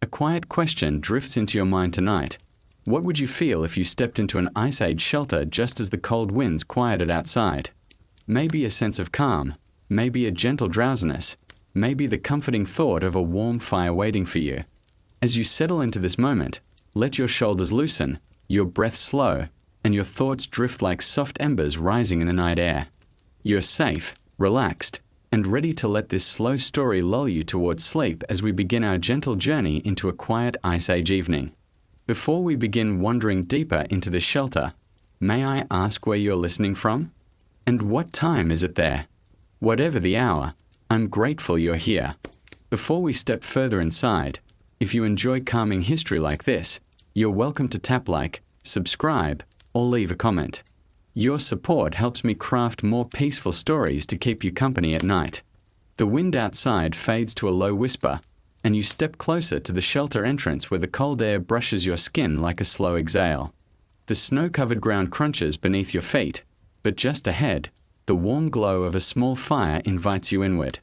A quiet question drifts into your mind tonight. What would you feel if you stepped into an Ice Age shelter just as the cold winds quieted outside? Maybe a sense of calm, maybe a gentle drowsiness, maybe the comforting thought of a warm fire waiting for you. As you settle into this moment, let your shoulders loosen, your breath slow, and your thoughts drift like soft embers rising in the night air. You're safe, relaxed, and ready to let this slow story lull you towards sleep as we begin our gentle journey into a quiet Ice Age evening. Before we begin wandering deeper into this shelter, may I ask where you're listening from? And what time is it there? Whatever the hour, I'm grateful you're here. Before we step further inside, if you enjoy calming history like this, you're welcome to tap like, subscribe, or leave a comment. Your support helps me craft more peaceful stories to keep you company at night. The wind outside fades to a low whisper, and you step closer to the shelter entrance where the cold air brushes your skin like a slow exhale. The snow-covered ground crunches beneath your feet, but just ahead, the warm glow of a small fire invites you inward.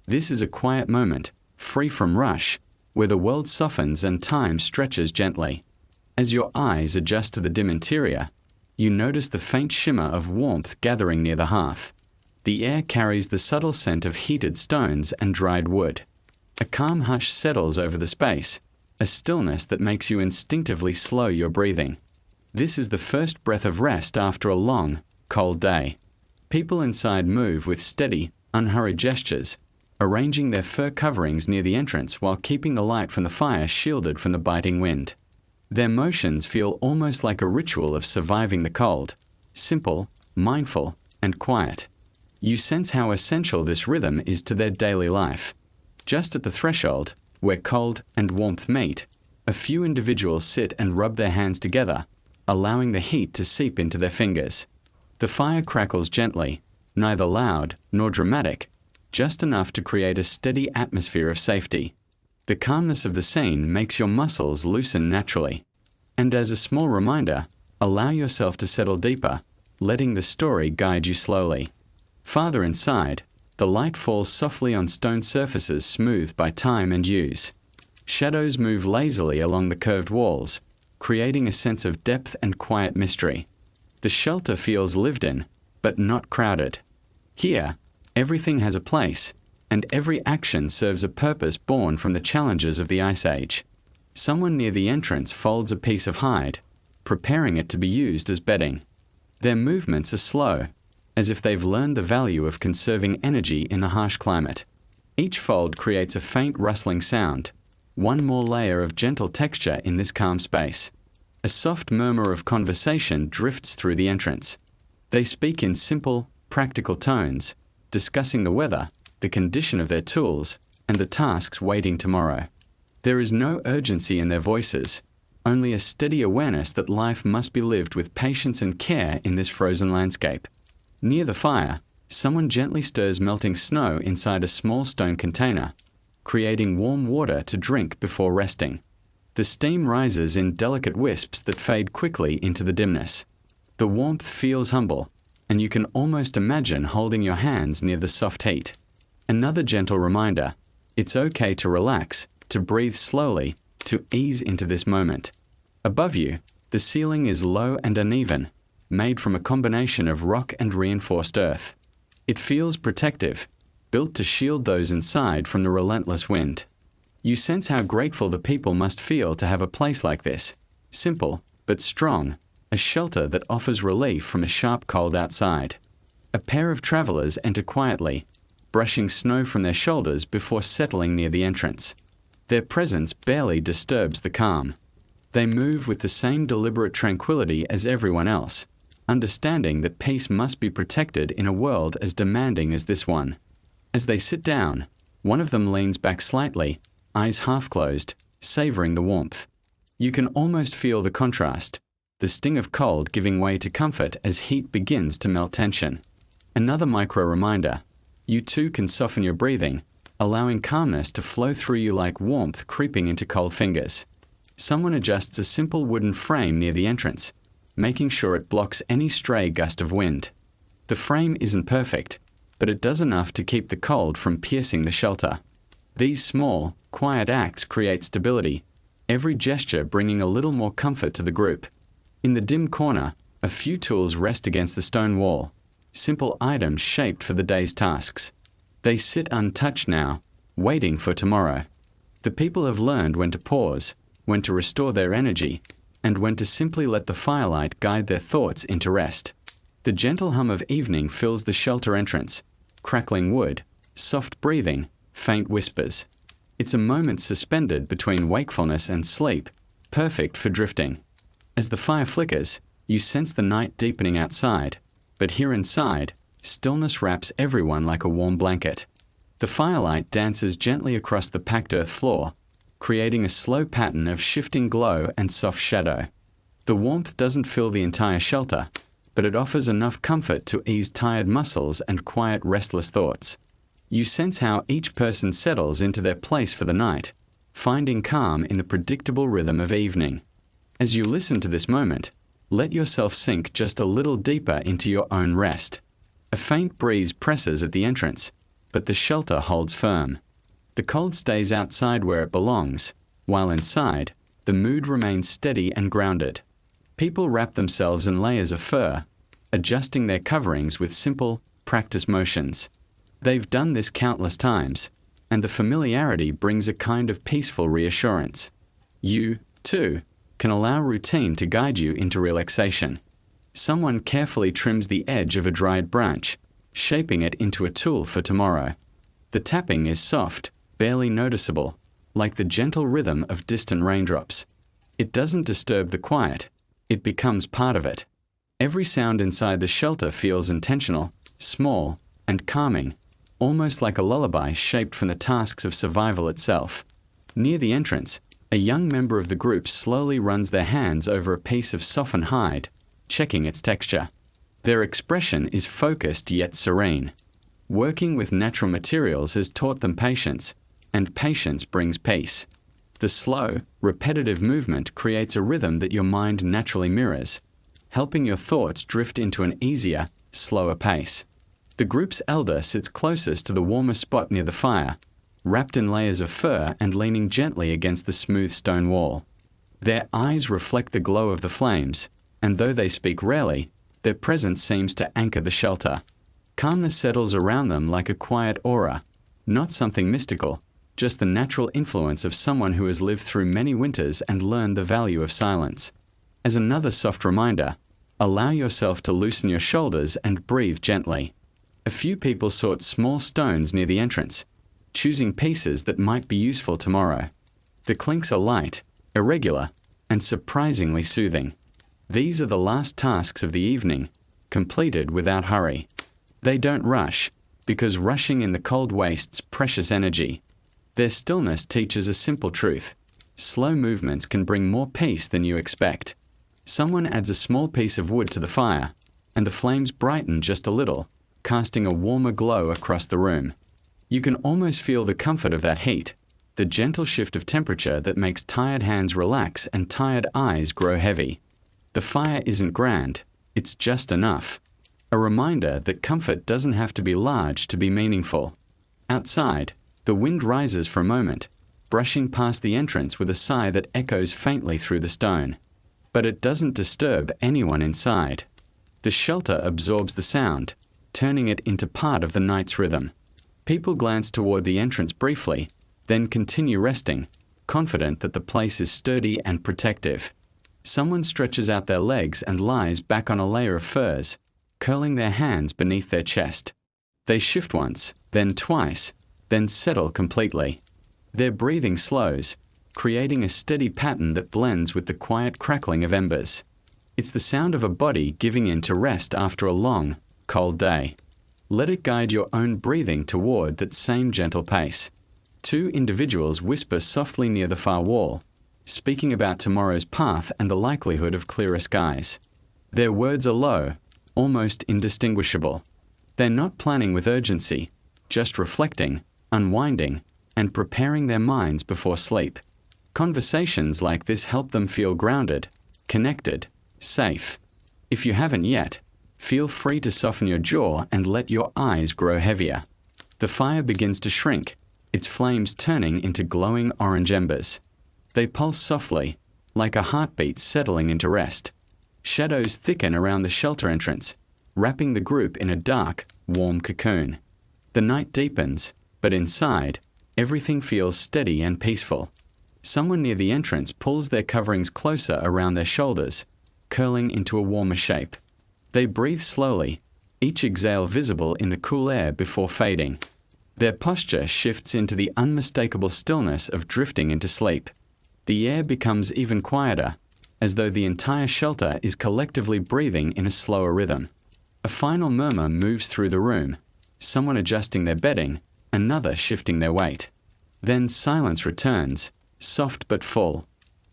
This is a quiet moment, free from rush, where the world softens and time stretches gently. As your eyes adjust to the dim interior, you notice the faint shimmer of warmth gathering near the hearth. The air carries the subtle scent of heated stones and dried wood. A calm hush settles over the space, a stillness that makes you instinctively slow your breathing. This is the first breath of rest after a long, cold day. People inside move with steady, unhurried gestures, arranging their fur coverings near the entrance while keeping the light from the fire shielded from the biting wind. Their motions feel almost like a ritual of surviving the cold, simple, mindful, and quiet. You sense how essential this rhythm is to their daily life. Just at the threshold, where cold and warmth meet, a few individuals sit and rub their hands together, allowing the heat to seep into their fingers. The fire crackles gently, neither loud nor dramatic, just enough to create a steady atmosphere of safety. The calmness of the scene makes your muscles loosen naturally. And as a small reminder, allow yourself to settle deeper, letting the story guide you slowly. Farther inside, the light falls softly on stone surfaces smoothed by time and use. Shadows move lazily along the curved walls, creating a sense of depth and quiet mystery. The shelter feels lived in, but not crowded. Here, everything has a place, and every action serves a purpose born from the challenges of the Ice Age. Someone near the entrance folds a piece of hide, preparing it to be used as bedding. Their movements are slow, as if they've learned the value of conserving energy in the harsh climate. Each fold creates a faint rustling sound, one more layer of gentle texture in this calm space. A soft murmur of conversation drifts through the entrance. They speak in simple, practical tones, discussing the weather, the condition of their tools, and the tasks waiting tomorrow. There is no urgency in their voices, only a steady awareness that life must be lived with patience and care in this frozen landscape. Near the fire, someone gently stirs melting snow inside a small stone container, creating warm water to drink before resting. The steam rises in delicate wisps that fade quickly into the dimness. The warmth feels humble, and you can almost imagine holding your hands near the soft heat. Another gentle reminder, it's okay to relax, to breathe slowly, to ease into this moment. Above you, the ceiling is low and uneven, made from a combination of rock and reinforced earth. It feels protective, built to shield those inside from the relentless wind. You sense how grateful the people must feel to have a place like this, simple but strong, a shelter that offers relief from a sharp cold outside. A pair of travelers enter quietly, brushing snow from their shoulders before settling near the entrance. Their presence barely disturbs the calm. They move with the same deliberate tranquility as everyone else, understanding that peace must be protected in a world as demanding as this one. As they sit down, one of them leans back slightly, eyes half closed, savoring the warmth. You can almost feel the contrast, the sting of cold giving way to comfort as heat begins to melt tension. Another micro reminder, you too can soften your breathing, allowing calmness to flow through you like warmth creeping into cold fingers. Someone adjusts a simple wooden frame near the entrance, making sure it blocks any stray gust of wind. The frame isn't perfect, but it does enough to keep the cold from piercing the shelter. These small, quiet acts create stability, every gesture bringing a little more comfort to the group. In the dim corner, a few tools rest against the stone wall, simple items shaped for the day's tasks. They sit untouched now, waiting for tomorrow. The people have learned when to pause, when to restore their energy, and when to simply let the firelight guide their thoughts into rest. The gentle hum of evening fills the shelter entrance, crackling wood, soft breathing, faint whispers. It's a moment suspended between wakefulness and sleep, perfect for drifting. As the fire flickers, you sense the night deepening outside, but here inside, stillness wraps everyone like a warm blanket. The firelight dances gently across the packed earth floor, creating a slow pattern of shifting glow and soft shadow. The warmth doesn't fill the entire shelter, but it offers enough comfort to ease tired muscles and quiet restless thoughts. You sense how each person settles into their place for the night, finding calm in the predictable rhythm of evening. As you listen to this moment, let yourself sink just a little deeper into your own rest. A faint breeze presses at the entrance, but the shelter holds firm. The cold stays outside where it belongs, while inside, the mood remains steady and grounded. People wrap themselves in layers of fur, adjusting their coverings with simple, practice motions. They've done this countless times, and the familiarity brings a kind of peaceful reassurance. You, too, can allow routine to guide you into relaxation. Someone carefully trims the edge of a dried branch, shaping it into a tool for tomorrow. The tapping is soft, barely noticeable, like the gentle rhythm of distant raindrops. It doesn't disturb the quiet, it becomes part of it. Every sound inside the shelter feels intentional, small, and calming, almost like a lullaby shaped from the tasks of survival itself. Near the entrance, a young member of the group slowly runs their hands over a piece of softened hide, checking its texture. Their expression is focused yet serene. Working with natural materials has taught them patience, and patience brings peace. The slow, repetitive movement creates a rhythm that your mind naturally mirrors, helping your thoughts drift into an easier, slower pace. The group's elder sits closest to the warmest spot near the fire, wrapped in layers of fur and leaning gently against the smooth stone wall. Their eyes reflect the glow of the flames, and though they speak rarely, their presence seems to anchor the shelter. Calmness settles around them like a quiet aura, not something mystical, just the natural influence of someone who has lived through many winters and learned the value of silence. As another soft reminder, allow yourself to loosen your shoulders and breathe gently. A few people sort small stones near the entrance, choosing pieces that might be useful tomorrow. The clinks are light, irregular, and surprisingly soothing. These are the last tasks of the evening, completed without hurry. They don't rush, because rushing in the cold wastes precious energy. Their stillness teaches a simple truth. Slow movements can bring more peace than you expect. Someone adds a small piece of wood to the fire, and the flames brighten just a little, casting a warmer glow across the room. You can almost feel the comfort of that heat, the gentle shift of temperature that makes tired hands relax and tired eyes grow heavy. The fire isn't grand, it's just enough. A reminder that comfort doesn't have to be large to be meaningful. Outside, the wind rises for a moment, brushing past the entrance with a sigh that echoes faintly through the stone. But it doesn't disturb anyone inside. The shelter absorbs the sound, turning it into part of the night's rhythm. People glance toward the entrance briefly, then continue resting, confident that the place is sturdy and protective. Someone stretches out their legs and lies back on a layer of furs, curling their hands beneath their chest. They shift once, then twice, then settle completely. Their breathing slows, creating a steady pattern that blends with the quiet crackling of embers. It's the sound of a body giving in to rest after a long, cold day. Let it guide your own breathing toward that same gentle pace. Two individuals whisper softly near the far wall, speaking about tomorrow's path and the likelihood of clearer skies. Their words are low, almost indistinguishable. They're not planning with urgency, just reflecting, unwinding, and preparing their minds before sleep. Conversations like this help them feel grounded, connected, safe. If you haven't yet, feel free to soften your jaw and let your eyes grow heavier. The fire begins to shrink, its flames turning into glowing orange embers. They pulse softly, like a heartbeat settling into rest. Shadows thicken around the shelter entrance, wrapping the group in a dark, warm cocoon. The night deepens, but inside, everything feels steady and peaceful. Someone near the entrance pulls their coverings closer around their shoulders, curling into a warmer shape. They breathe slowly, each exhale visible in the cool air before fading. Their posture shifts into the unmistakable stillness of drifting into sleep. The air becomes even quieter, as though the entire shelter is collectively breathing in a slower rhythm. A final murmur moves through the room, someone adjusting their bedding, another shifting their weight. Then silence returns, soft but full.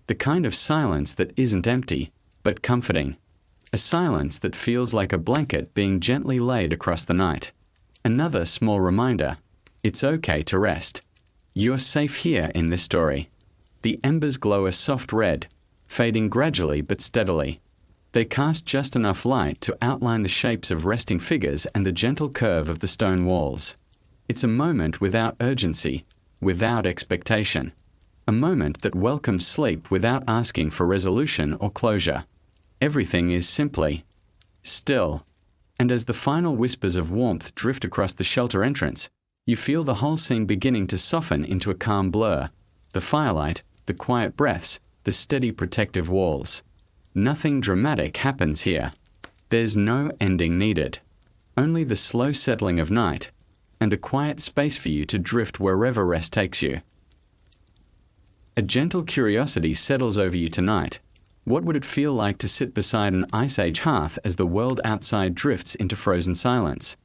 The kind of silence that isn't empty, but comforting. A silence that feels like a blanket being gently laid across the night. Another small reminder, it's okay to rest. You're safe here in this story. The embers glow a soft red, fading gradually but steadily. They cast just enough light to outline the shapes of resting figures and the gentle curve of the stone walls. It's a moment without urgency, without expectation. A moment that welcomes sleep without asking for resolution or closure. Everything is simply still. And as the final whispers of warmth drift across the shelter entrance, you feel the whole scene beginning to soften into a calm blur. The firelight, the quiet breaths, the steady protective walls. Nothing dramatic happens here. There's no ending needed. Only the slow settling of night, and a quiet space for you to drift wherever rest takes you. A gentle curiosity settles over you tonight. What would it feel like to sit beside an Ice Age hearth as the world outside drifts into frozen silence?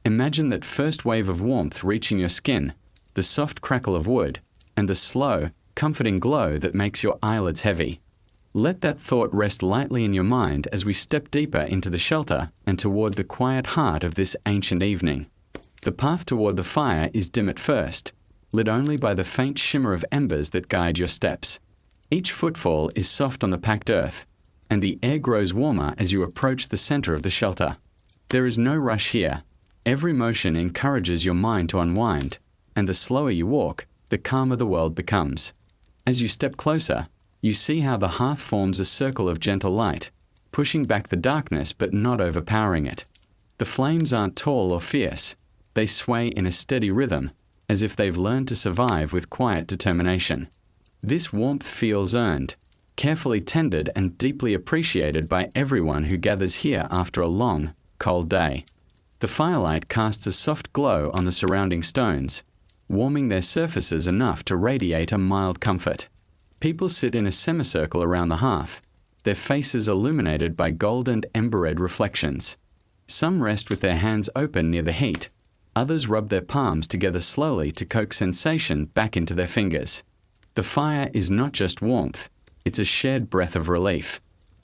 Imagine that first wave of warmth reaching your skin, the soft crackle of wood, and the slow, comforting glow that makes your eyelids heavy. Let that thought rest lightly in your mind as we step deeper into the shelter and toward the quiet heart of this ancient evening. The path toward the fire is dim at first, lit only by the faint shimmer of embers that guide your steps. Each footfall is soft on the packed earth, and the air grows warmer as you approach the center of the shelter. There is no rush here. Every motion encourages your mind to unwind, and the slower you walk, the calmer the world becomes. As you step closer, you see how the hearth forms a circle of gentle light, pushing back the darkness but not overpowering it. The flames aren't tall or fierce. They sway in a steady rhythm, as if they've learned to survive with quiet determination. This warmth feels earned, carefully tended and deeply appreciated by everyone who gathers here after a long, cold day. The firelight casts a soft glow on the surrounding stones, warming their surfaces enough to radiate a mild comfort. People sit in a semicircle around the hearth, their faces illuminated by golden ember-red reflections. Some rest with their hands open near the heat. Others rub their palms together slowly to coax sensation back into their fingers. The fire is not just warmth, it's a shared breath of relief.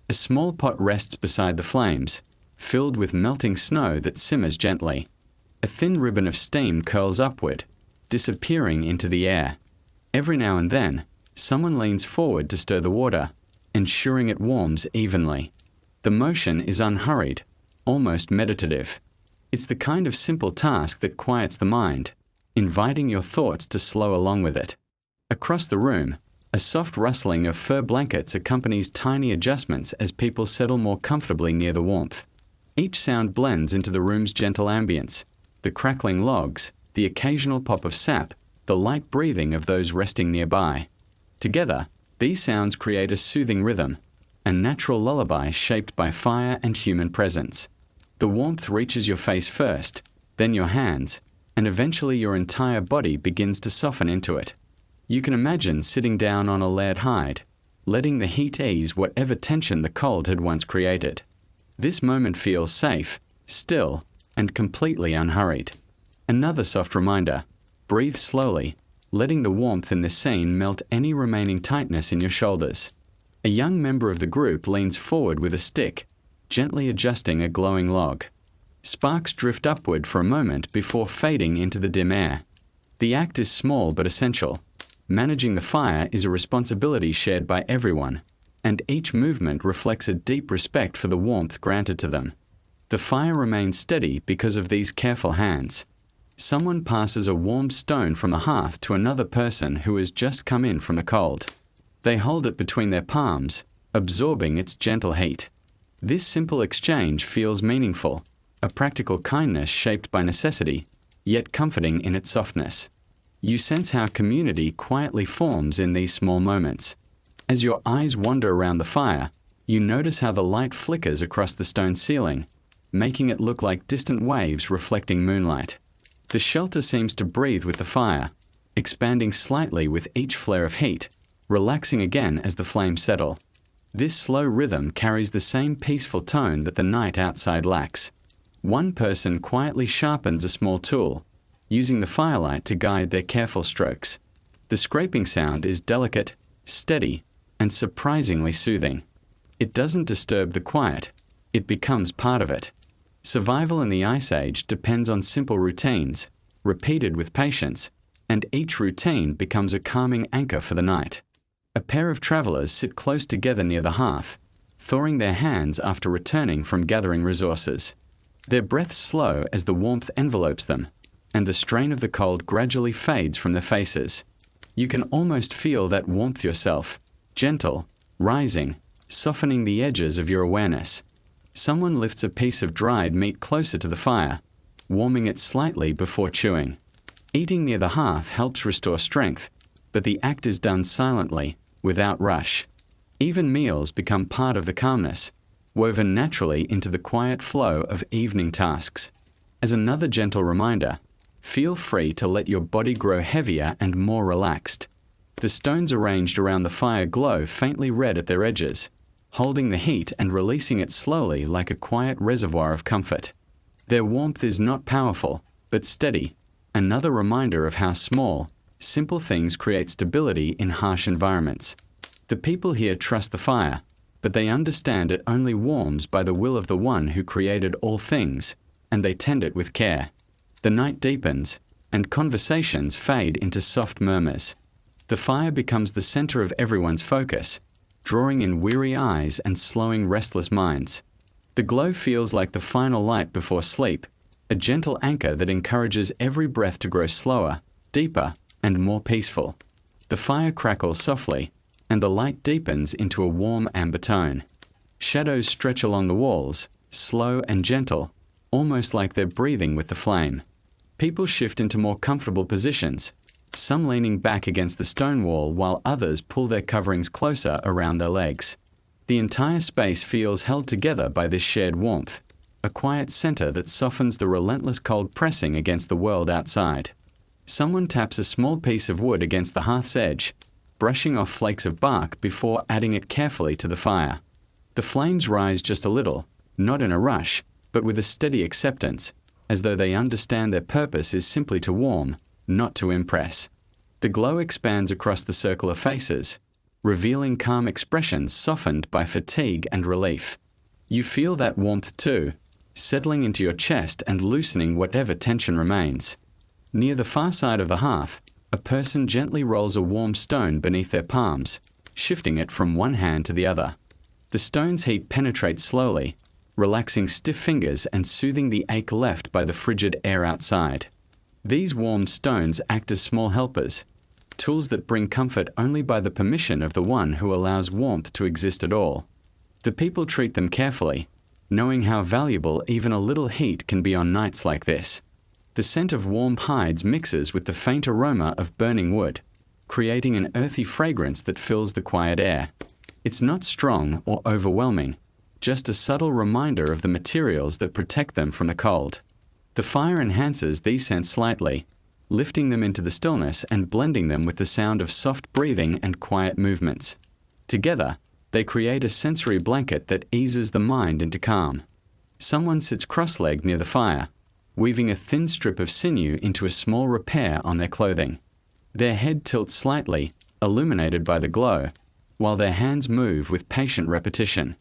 A small pot rests beside the flames, filled with melting snow that simmers gently. A thin ribbon of steam curls upward, disappearing into the air. Every now and then, someone leans forward to stir the water, ensuring it warms evenly. The motion is unhurried, almost meditative. It's the kind of simple task that quiets the mind, inviting your thoughts to slow along with it. Across the room, a soft rustling of fur blankets accompanies tiny adjustments as people settle more comfortably near the warmth. Each sound blends into the room's gentle ambience, the crackling logs, the occasional pop of sap, the light breathing of those resting nearby. Together, these sounds create a soothing rhythm, a natural lullaby shaped by fire and human presence. The warmth reaches your face first, then your hands, and eventually your entire body begins to soften into it. You can imagine sitting down on a layered hide, letting the heat ease whatever tension the cold had once created. This moment feels safe, still, and completely unhurried. Another soft reminder, breathe slowly, letting the warmth in this scene melt any remaining tightness in your shoulders. A young member of the group leans forward with a stick, gently adjusting a glowing log. Sparks drift upward for a moment before fading into the dim air. The act is small but essential. Managing the fire is a responsibility shared by everyone, and each movement reflects a deep respect for the warmth granted to them. The fire remains steady because of these careful hands. Someone passes a warm stone from the hearth to another person who has just come in from the cold. They hold it between their palms, absorbing its gentle heat. This simple exchange feels meaningful, a practical kindness shaped by necessity, yet comforting in its softness. You sense how community quietly forms in these small moments. As your eyes wander around the fire, you notice how the light flickers across the stone ceiling, making it look like distant waves reflecting moonlight. The shelter seems to breathe with the fire, expanding slightly with each flare of heat, relaxing again as the flames settle. This slow rhythm carries the same peaceful tone that the night outside lacks. One person quietly sharpens a small tool, using the firelight to guide their careful strokes. The scraping sound is delicate, steady, and surprisingly soothing. It doesn't disturb the quiet, it becomes part of it. Survival in the Ice Age depends on simple routines, repeated with patience, and each routine becomes a calming anchor for the night. A pair of travelers sit close together near the hearth, thawing their hands after returning from gathering resources. Their breaths slow as the warmth envelopes them, and the strain of the cold gradually fades from their faces. You can almost feel that warmth yourself, gentle, rising, softening the edges of your awareness. Someone lifts a piece of dried meat closer to the fire, warming it slightly before chewing. Eating near the hearth helps restore strength, but the act is done silently, without rush. Even meals become part of the calmness, woven naturally into the quiet flow of evening tasks. As another gentle reminder, feel free to let your body grow heavier and more relaxed. The stones arranged around the fire glow faintly red at their edges, holding the heat and releasing it slowly like a quiet reservoir of comfort. Their warmth is not powerful, but steady, another reminder of how small, simple things create stability in harsh environments. The people here trust the fire, but they understand it only warms by the will of the one who created all things, and they tend it with care. The night deepens, and conversations fade into soft murmurs. The fire becomes the center of everyone's focus, drawing in weary eyes and slowing restless minds. The glow feels like the final light before sleep, a gentle anchor that encourages every breath to grow slower, deeper, and more peaceful. The fire crackles softly, and the light deepens into a warm amber tone. Shadows stretch along the walls, slow and gentle, almost like they're breathing with the flame. People shift into more comfortable positions, some leaning back against the stone wall while others pull their coverings closer around their legs. The entire space feels held together by this shared warmth, a quiet center that softens the relentless cold pressing against the world outside. Someone taps a small piece of wood against the hearth's edge, brushing off flakes of bark before adding it carefully to the fire. The flames rise just a little, not in a rush, but with a steady acceptance, as though they understand their purpose is simply to warm, not to impress. The glow expands across the circle of faces, revealing calm expressions softened by fatigue and relief. You feel that warmth too, settling into your chest and loosening whatever tension remains. Near the far side of the hearth, a person gently rolls a warm stone beneath their palms, shifting it from one hand to the other. The stone's heat penetrates slowly, relaxing stiff fingers and soothing the ache left by the frigid air outside. These warm stones act as small helpers, tools that bring comfort only by the permission of the one who allows warmth to exist at all. The people treat them carefully, knowing how valuable even a little heat can be on nights like this. The scent of warm hides mixes with the faint aroma of burning wood, creating an earthy fragrance that fills the quiet air. It's not strong or overwhelming, just a subtle reminder of the materials that protect them from the cold. The fire enhances these scents slightly, lifting them into the stillness and blending them with the sound of soft breathing and quiet movements. Together, they create a sensory blanket that eases the mind into calm. Someone sits cross-legged near the fire, weaving a thin strip of sinew into a small repair on their clothing. Their head tilts slightly, illuminated by the glow, while their hands move with patient repetition.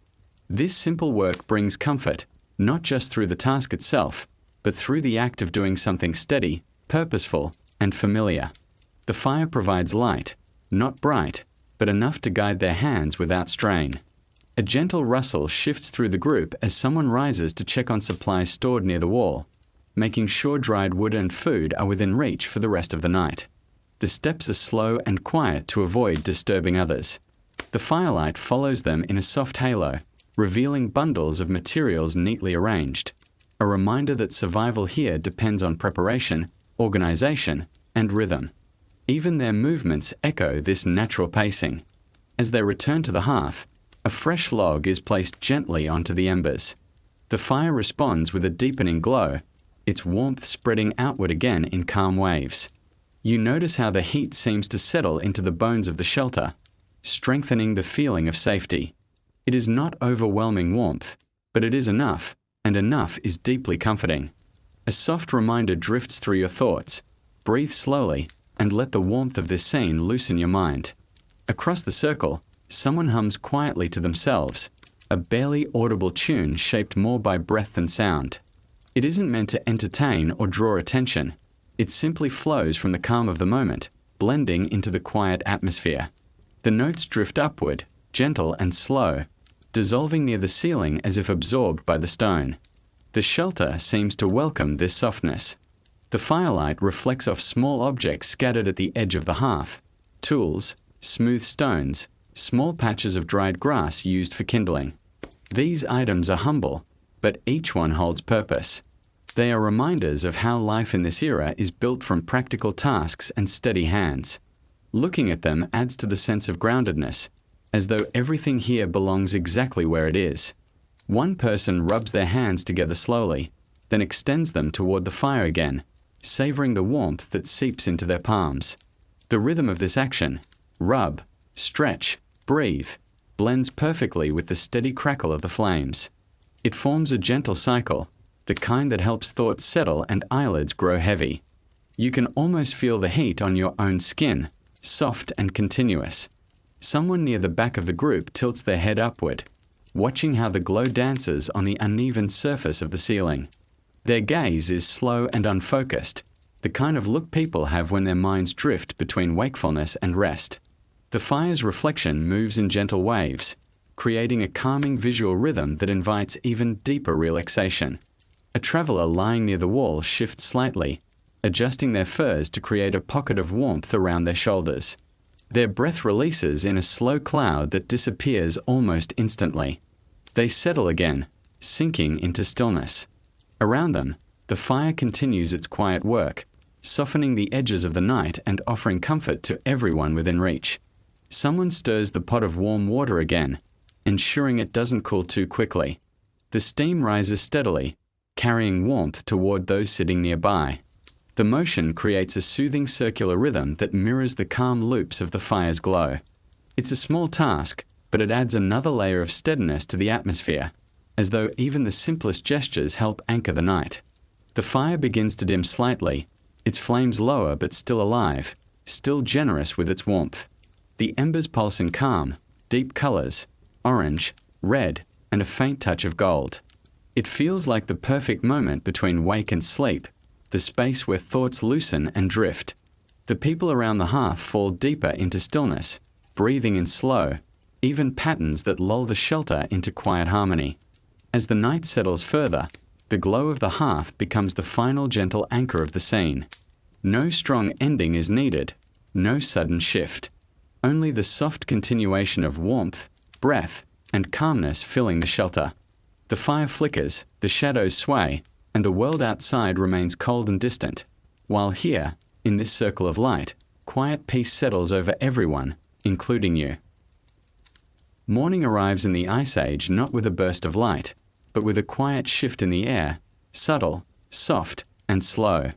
This simple work brings comfort, not just through the task itself, but through the act of doing something steady, purposeful, and familiar. The fire provides light, not bright, but enough to guide their hands without strain. A gentle rustle shifts through the group as someone rises to check on supplies stored near the wall. making sure dried wood and food are within reach for the rest of the night. The steps are slow and quiet to avoid disturbing others. The firelight follows them in a soft halo, revealing bundles of materials neatly arranged, a reminder that survival here depends on preparation, organization, and rhythm. Even their movements echo this natural pacing. As they return to the hearth, a fresh log is placed gently onto the embers. The fire responds with a deepening glow, its warmth spreading outward again in calm waves. You notice how the heat seems to settle into the bones of the shelter, strengthening the feeling of safety. It is not overwhelming warmth, but it is enough, and enough is deeply comforting. A soft reminder drifts through your thoughts. Breathe slowly, and let the warmth of this scene loosen your mind. Across the circle, someone hums quietly to themselves, a barely audible tune shaped more by breath than sound. It isn't meant to entertain or draw attention. It simply flows from the calm of the moment, blending into the quiet atmosphere. The notes drift upward, gentle and slow, dissolving near the ceiling as if absorbed by the stone. The shelter seems to welcome this softness. The firelight reflects off small objects scattered at the edge of the hearth: tools, smooth stones, small patches of dried grass used for kindling. These items are humble, but each one holds purpose. They are reminders of how life in this era is built from practical tasks and steady hands. Looking at them adds to the sense of groundedness, as though everything here belongs exactly where it is. One person rubs their hands together slowly, then extends them toward the fire again, savoring the warmth that seeps into their palms. The rhythm of this action, rub, stretch, breathe, blends perfectly with the steady crackle of the flames. It forms a gentle cycle, the kind that helps thoughts settle and eyelids grow heavy. You can almost feel the heat on your own skin, soft and continuous. Someone near the back of the group tilts their head upward, watching how the glow dances on the uneven surface of the ceiling. Their gaze is slow and unfocused, the kind of look people have when their minds drift between wakefulness and rest. The fire's reflection moves in gentle waves, creating a calming visual rhythm that invites even deeper relaxation. A traveler lying near the wall shifts slightly, adjusting their furs to create a pocket of warmth around their shoulders. Their breath releases in a slow cloud that disappears almost instantly. They settle again, sinking into stillness. Around them, the fire continues its quiet work, softening the edges of the night and offering comfort to everyone within reach. Someone stirs the pot of warm water again, ensuring it doesn't cool too quickly. The steam rises steadily, carrying warmth toward those sitting nearby. The motion creates a soothing circular rhythm that mirrors the calm loops of the fire's glow. It's a small task, but it adds another layer of steadiness to the atmosphere, as though even the simplest gestures help anchor the night. The fire begins to dim slightly, its flames lower but still alive, still generous with its warmth. The embers pulse in calm, deep colors, orange, red, and a faint touch of gold. It feels like the perfect moment between wake and sleep, the space where thoughts loosen and drift. The people around the hearth fall deeper into stillness, breathing in slow, even patterns that lull the shelter into quiet harmony. As the night settles further, the glow of the hearth becomes the final gentle anchor of the scene. No strong ending is needed, no sudden shift. Only the soft continuation of warmth, breath, and calmness filling the shelter. The fire flickers, the shadows sway, and the world outside remains cold and distant, while here, in this circle of light, quiet peace settles over everyone, including you. Morning arrives in the Ice Age not with a burst of light, but with a quiet shift in the air, subtle, soft, and slow.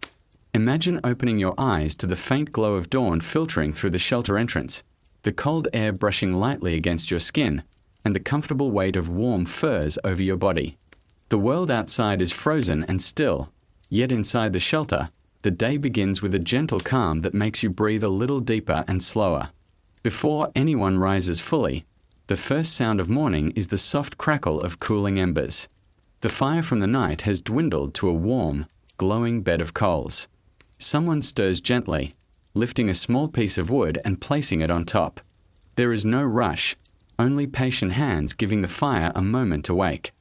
Imagine opening your eyes to the faint glow of dawn filtering through the shelter entrance, the cold air brushing lightly against your skin, and the comfortable weight of warm furs over your body. The world outside is frozen and still, yet inside the shelter, the day begins with a gentle calm that makes you breathe a little deeper and slower. Before anyone rises fully, the first sound of morning is the soft crackle of cooling embers. The fire from the night has dwindled to a warm, glowing bed of coals. Someone stirs gently, lifting a small piece of wood and placing it on top. There is no rush, only patient hands giving the fire a moment to wake.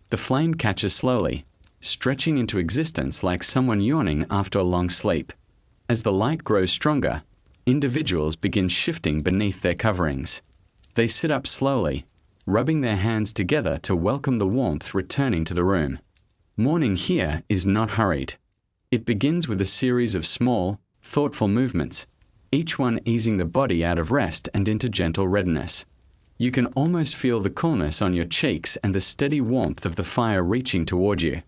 The flame catches slowly, stretching into existence like someone yawning after a long sleep. As the light grows stronger, individuals begin shifting beneath their coverings. They sit up slowly, rubbing their hands together to welcome the warmth returning to the room. Morning here is not hurried. It begins with a series of small, thoughtful movements, each one easing the body out of rest and into gentle readiness. You can almost feel the coolness on your cheeks and the steady warmth of the fire reaching toward you.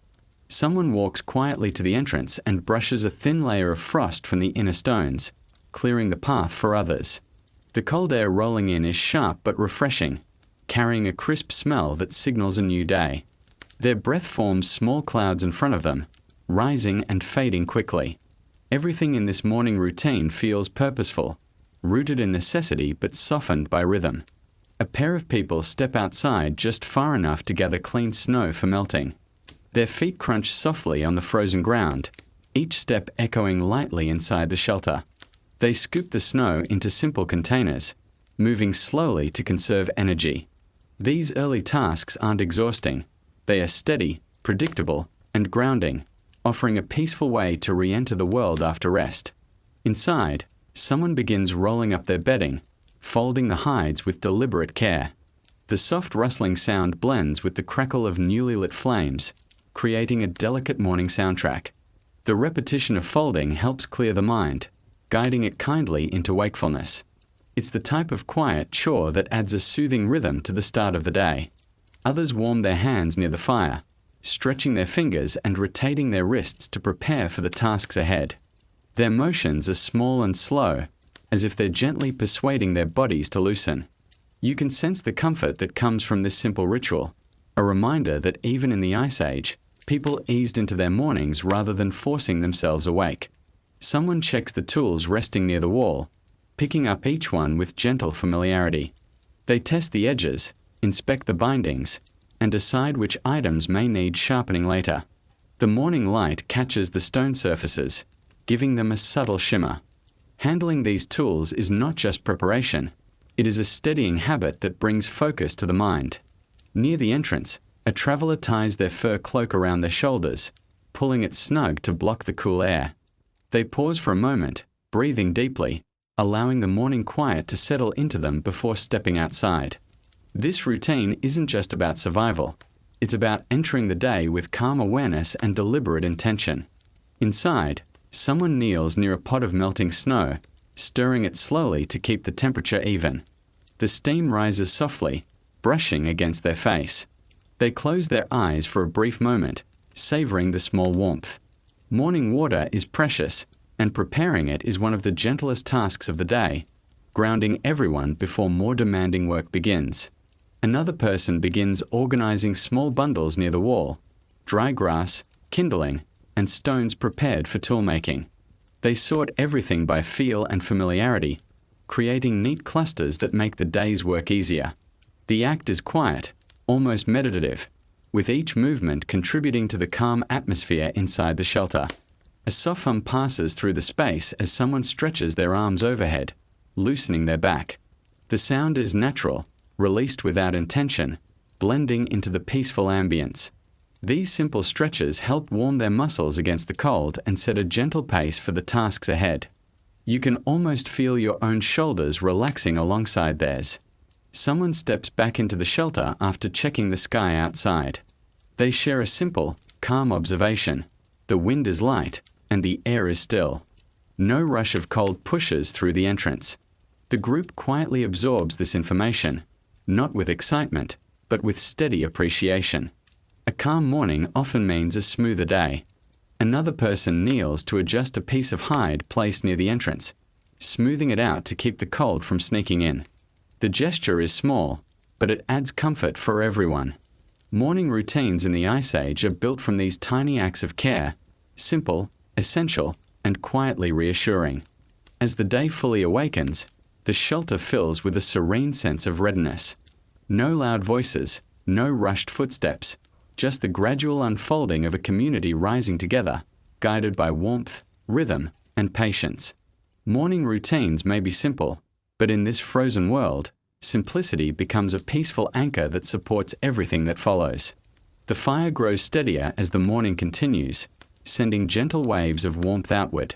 Someone walks quietly to the entrance and brushes a thin layer of frost from the inner stones, clearing the path for others. The cold air rolling in is sharp but refreshing, carrying a crisp smell that signals a new day. Their breath forms small clouds in front of them, rising and fading quickly. Everything in this morning routine feels purposeful, rooted in necessity but softened by rhythm. A pair of people step outside just far enough to gather clean snow for melting. Their feet crunch softly on the frozen ground, each step echoing lightly inside the shelter. They scoop the snow into simple containers, moving slowly to conserve energy. These early tasks aren't exhausting. They are steady, predictable, and grounding, offering a peaceful way to re-enter the world after rest. Inside, someone begins rolling up their bedding, folding the hides with deliberate care. The soft rustling sound blends with the crackle of newly lit flames, creating a delicate morning soundtrack. The repetition of folding helps clear the mind, guiding it kindly into wakefulness. It's the type of quiet chore that adds a soothing rhythm to the start of the day. Others warm their hands near the fire, stretching their fingers and rotating their wrists to prepare for the tasks ahead. Their motions are small and slow, as if they're gently persuading their bodies to loosen. You can sense the comfort that comes from this simple ritual, a reminder that even in the Ice Age, people eased into their mornings rather than forcing themselves awake. Someone checks the tools resting near the wall, picking up each one with gentle familiarity. They test the edges, inspect the bindings, and decide which items may need sharpening later. The morning light catches the stone surfaces, giving them a subtle shimmer. Handling these tools is not just preparation, it is a steadying habit that brings focus to the mind. Near the entrance, a traveler ties their fur cloak around their shoulders, pulling it snug to block the cool air. They pause for a moment, breathing deeply, allowing the morning quiet to settle into them before stepping outside. This routine isn't just about survival. It's about entering the day with calm awareness and deliberate intention. Inside, someone kneels near a pot of melting snow, stirring it slowly to keep the temperature even. The steam rises softly, brushing against their face. They close their eyes for a brief moment, savoring the small warmth. Morning water is precious, and preparing it is one of the gentlest tasks of the day, grounding everyone before more demanding work begins. Another person begins organizing small bundles near the wall, dry grass, kindling, and stones prepared for toolmaking. They sort everything by feel and familiarity, creating neat clusters that make the day's work easier. The act is quiet, almost meditative, with each movement contributing to the calm atmosphere inside the shelter. A soft hum passes through the space as someone stretches their arms overhead, loosening their back. The sound is natural, released without intention, blending into the peaceful ambience. These simple stretches help warm their muscles against the cold and set a gentle pace for the tasks ahead. You can almost feel your own shoulders relaxing alongside theirs. Someone steps back into the shelter after checking the sky outside. They share a simple, calm observation. The wind is light, and the air is still. No rush of cold pushes through the entrance. The group quietly absorbs this information, not with excitement, but with steady appreciation. A calm morning often means a smoother day. Another person kneels to adjust a piece of hide placed near the entrance, smoothing it out to keep the cold from sneaking in. The gesture is small, but it adds comfort for everyone. Morning routines in the Ice Age are built from these tiny acts of care, simple, essential, and quietly reassuring. As the day fully awakens, the shelter fills with a serene sense of readiness. No loud voices, no rushed footsteps, just the gradual unfolding of a community rising together, guided by warmth, rhythm, and patience. Morning routines may be simple, but in this frozen world, simplicity becomes a peaceful anchor that supports everything that follows. The fire grows steadier as the morning continues, sending gentle waves of warmth outward.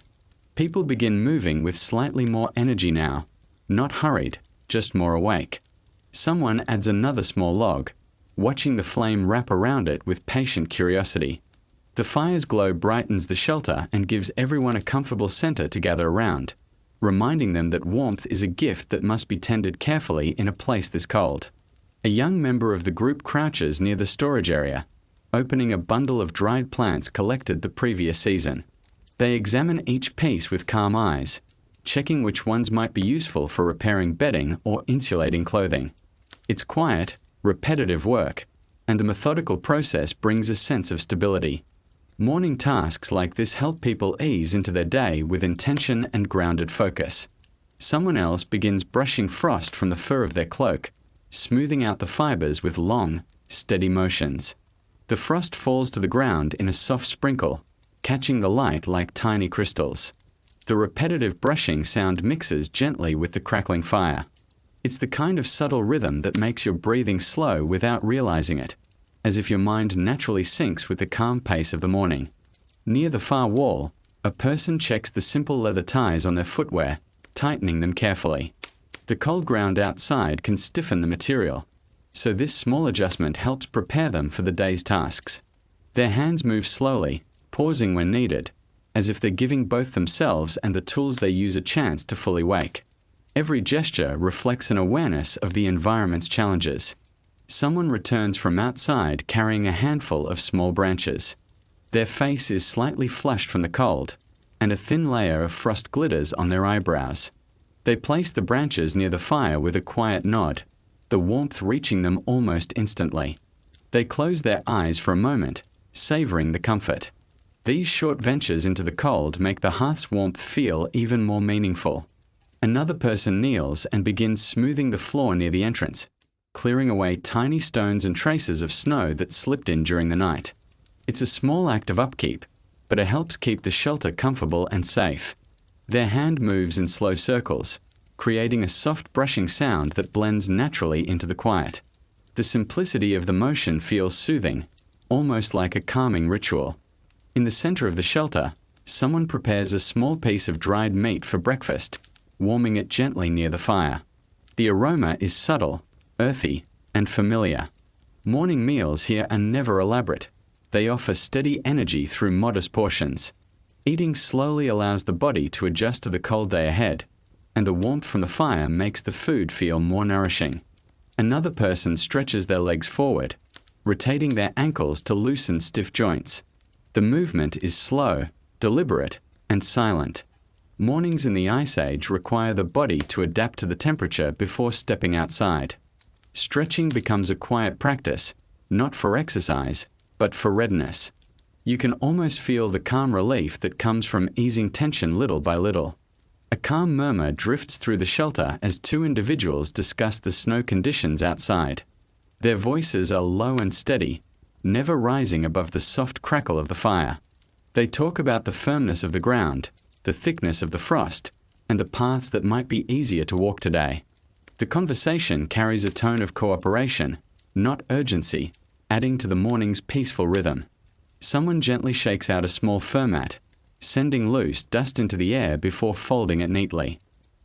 People begin moving with slightly more energy now, not hurried, just more awake. Someone adds another small log, watching the flame wrap around it with patient curiosity. The fire's glow brightens the shelter and gives everyone a comfortable center to gather around, reminding them that warmth is a gift that must be tended carefully in a place this cold. A young member of the group crouches near the storage area, opening a bundle of dried plants collected the previous season. They examine each piece with calm eyes, checking which ones might be useful for repairing bedding or insulating clothing. It's quiet, repetitive work, and the methodical process brings a sense of stability. Morning tasks like this help people ease into their day with intention and grounded focus. Someone else begins brushing frost from the fur of their cloak, smoothing out the fibers with long, steady motions. The frost falls to the ground in a soft sprinkle, catching the light like tiny crystals. The repetitive brushing sound mixes gently with the crackling fire. It's the kind of subtle rhythm that makes your breathing slow without realizing it, as if your mind naturally syncs with the calm pace of the morning. Near the far wall, a person checks the simple leather ties on their footwear, tightening them carefully. The cold ground outside can stiffen the material, so this small adjustment helps prepare them for the day's tasks. Their hands move slowly, pausing when needed, as if they're giving both themselves and the tools they use a chance to fully wake. Every gesture reflects an awareness of the environment's challenges. Someone returns from outside carrying a handful of small branches. Their face is slightly flushed from the cold, and a thin layer of frost glitters on their eyebrows. They place the branches near the fire with a quiet nod, the warmth reaching them almost instantly. They close their eyes for a moment, savoring the comfort. These short ventures into the cold make the hearth's warmth feel even more meaningful. Another person kneels and begins smoothing the floor near the entrance, clearing away tiny stones and traces of snow that slipped in during the night. It's a small act of upkeep, but it helps keep the shelter comfortable and safe. Their hand moves in slow circles, creating a soft brushing sound that blends naturally into the quiet. The simplicity of the motion feels soothing, almost like a calming ritual. In the center of the shelter, someone prepares a small piece of dried meat for breakfast, warming it gently near the fire. The aroma is subtle, earthy, and familiar. Morning meals here are never elaborate. They offer steady energy through modest portions. Eating slowly allows the body to adjust to the cold day ahead, and the warmth from the fire makes the food feel more nourishing. Another person stretches their legs forward, rotating their ankles to loosen stiff joints. The movement is slow, deliberate, and silent. Mornings in the Ice Age require the body to adapt to the temperature before stepping outside. Stretching becomes a quiet practice, not for exercise, but for readiness. You can almost feel the calm relief that comes from easing tension little by little. A calm murmur drifts through the shelter as two individuals discuss the snow conditions outside. Their voices are low and steady, never rising above the soft crackle of the fire. They talk about the firmness of the ground, the thickness of the frost, and the paths that might be easier to walk today. The conversation carries a tone of cooperation, not urgency, adding to the morning's peaceful rhythm. Someone gently shakes out a small fur mat, sending loose dust into the air before folding it neatly.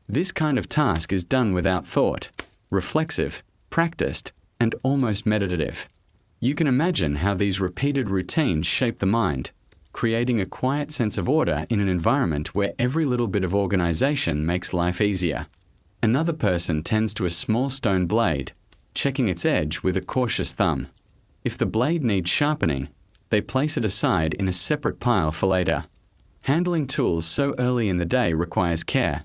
This kind of task is done without thought, reflexive, practiced, and almost meditative. You can imagine how these repeated routines shape the mind, creating a quiet sense of order in an environment where every little bit of organization makes life easier. Another person tends to a small stone blade, checking its edge with a cautious thumb. If the blade needs sharpening, they place it aside in a separate pile for later. Handling tools so early in the day requires care,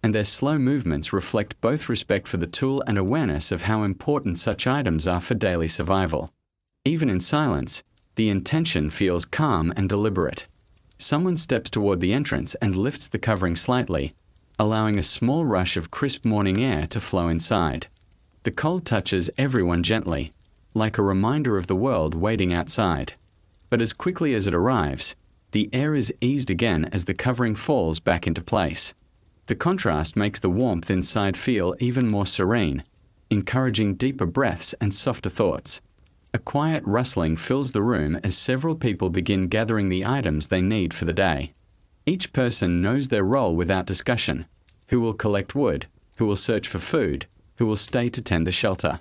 and their slow movements reflect both respect for the tool and awareness of how important such items are for daily survival. Even in silence, the intention feels calm and deliberate. Someone steps toward the entrance and lifts the covering slightly, allowing a small rush of crisp morning air to flow inside. The cold touches everyone gently, like a reminder of the world waiting outside. But as quickly as it arrives, the air is eased again as the covering falls back into place. The contrast makes the warmth inside feel even more serene, encouraging deeper breaths and softer thoughts. A quiet rustling fills the room as several people begin gathering the items they need for the day. Each person knows their role without discussion: who will collect wood, who will search for food, who will stay to tend the shelter.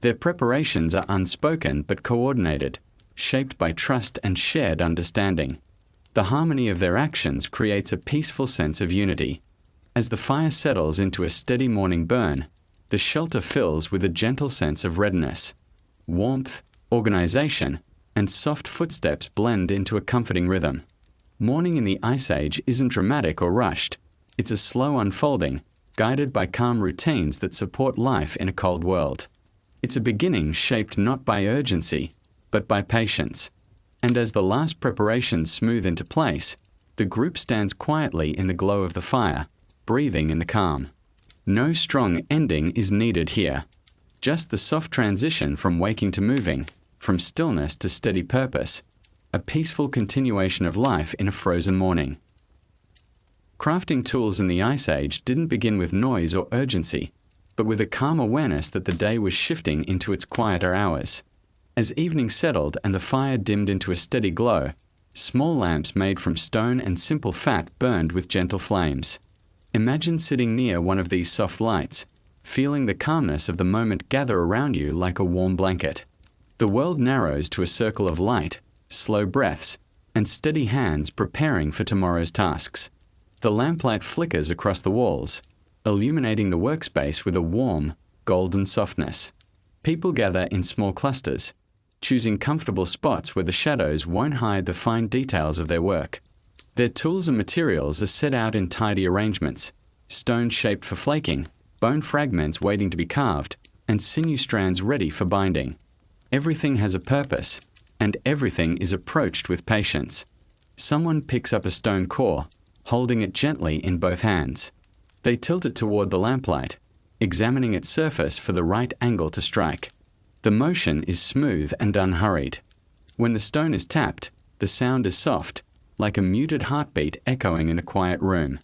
Their preparations are unspoken but coordinated, shaped by trust and shared understanding. The harmony of their actions creates a peaceful sense of unity. As the fire settles into a steady morning burn, the shelter fills with a gentle sense of readiness. Warmth, organization, and soft footsteps blend into a comforting rhythm. Morning in the Ice Age isn't dramatic or rushed. It's a slow unfolding, guided by calm routines that support life in a cold world. It's a beginning shaped not by urgency, but by patience. And as the last preparations smooth into place, the group stands quietly in the glow of the fire, breathing in the calm. No strong ending is needed here. Just the soft transition from waking to moving, from stillness to steady purpose, a peaceful continuation of life in a frozen morning. Crafting tools in the Ice Age didn't begin with noise or urgency, but with a calm awareness that the day was shifting into its quieter hours. As evening settled and the fire dimmed into a steady glow, small lamps made from stone and simple fat burned with gentle flames. Imagine sitting near one of these soft lights, feeling the calmness of the moment gather around you like a warm blanket. The world narrows to a circle of light, slow breaths, and steady hands preparing for tomorrow's tasks. The lamplight flickers across the walls, illuminating the workspace with a warm, golden softness. People gather in small clusters, choosing comfortable spots where the shadows won't hide the fine details of their work. Their tools and materials are set out in tidy arrangements: stone shaped for flaking, bone fragments waiting to be carved, and sinew strands ready for binding. Everything has a purpose, and everything is approached with patience. Someone picks up a stone core, holding it gently in both hands. They tilt it toward the lamplight, examining its surface for the right angle to strike. The motion is smooth and unhurried. When the stone is tapped, the sound is soft, like a muted heartbeat echoing in a quiet room.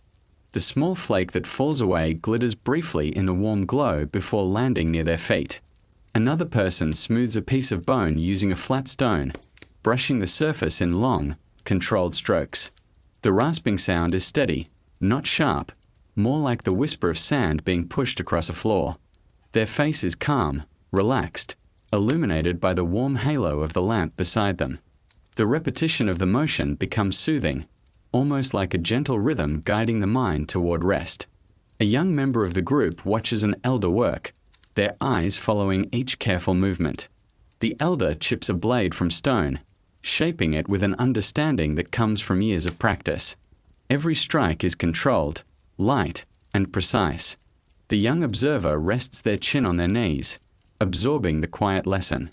The small flake that falls away glitters briefly in the warm glow before landing near their feet. Another person smooths a piece of bone using a flat stone, brushing the surface in long, controlled strokes. The rasping sound is steady, not sharp, more like the whisper of sand being pushed across a floor. Their face is calm, relaxed, illuminated by the warm halo of the lamp beside them. The repetition of the motion becomes soothing, almost like a gentle rhythm guiding the mind toward rest. A young member of the group watches an elder work, their eyes following each careful movement. The elder chips a blade from stone, shaping it with an understanding that comes from years of practice. Every strike is controlled, light, and precise. The young observer rests their chin on their knees, absorbing the quiet lesson.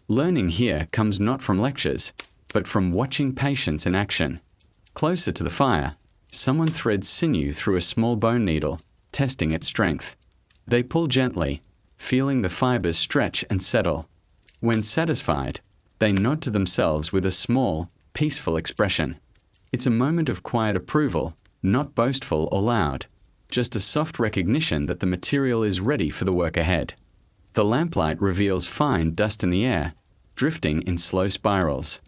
Learning here comes not from lectures, but from watching patience in action. Closer to the fire, someone threads sinew through a small bone needle, testing its strength. They pull gently, feeling the fibers stretch and settle. When satisfied, they nod to themselves with a small, peaceful expression. It's a moment of quiet approval, not boastful or loud, just a soft recognition that the material is ready for the work ahead. The lamplight reveals fine dust in the air, drifting in slow spirals.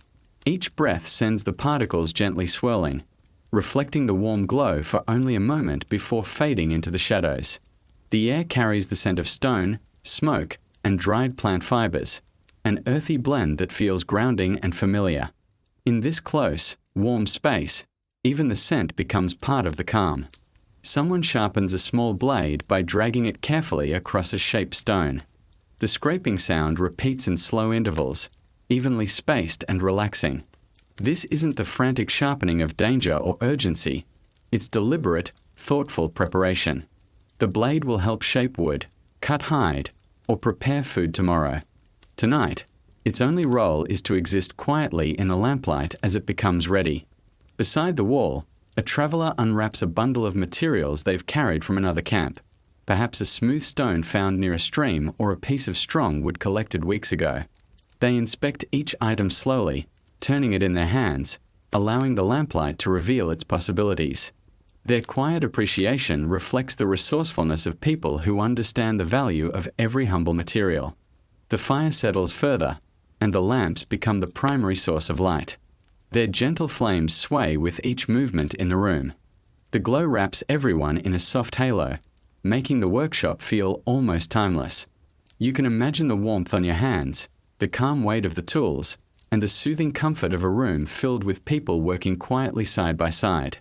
Each breath sends the particles gently swirling, reflecting the warm glow for only a moment before fading into the shadows. The air carries the scent of stone, smoke, and dried plant fibers, an earthy blend that feels grounding and familiar. In this close, warm space, even the scent becomes part of the calm. Someone sharpens a small blade by dragging it carefully across a shaped stone. The scraping sound repeats in slow intervals, evenly spaced and relaxing. This isn't the frantic sharpening of danger or urgency. It's deliberate, thoughtful preparation. The blade will help shape wood, cut hide, or prepare food tomorrow. Tonight, its only role is to exist quietly in the lamplight as it becomes ready. Beside the wall, a traveler unwraps a bundle of materials they've carried from another camp, perhaps a smooth stone found near a stream or a piece of strong wood collected weeks ago. They inspect each item slowly, turning it in their hands, allowing the lamplight to reveal its possibilities. Their quiet appreciation reflects the resourcefulness of people who understand the value of every humble material. The fire settles further, and the lamps become the primary source of light. Their gentle flames sway with each movement in the room. The glow wraps everyone in a soft halo, making the workshop feel almost timeless. You can imagine the warmth on your hands, the calm weight of the tools, and the soothing comfort of a room filled with people working quietly side by side.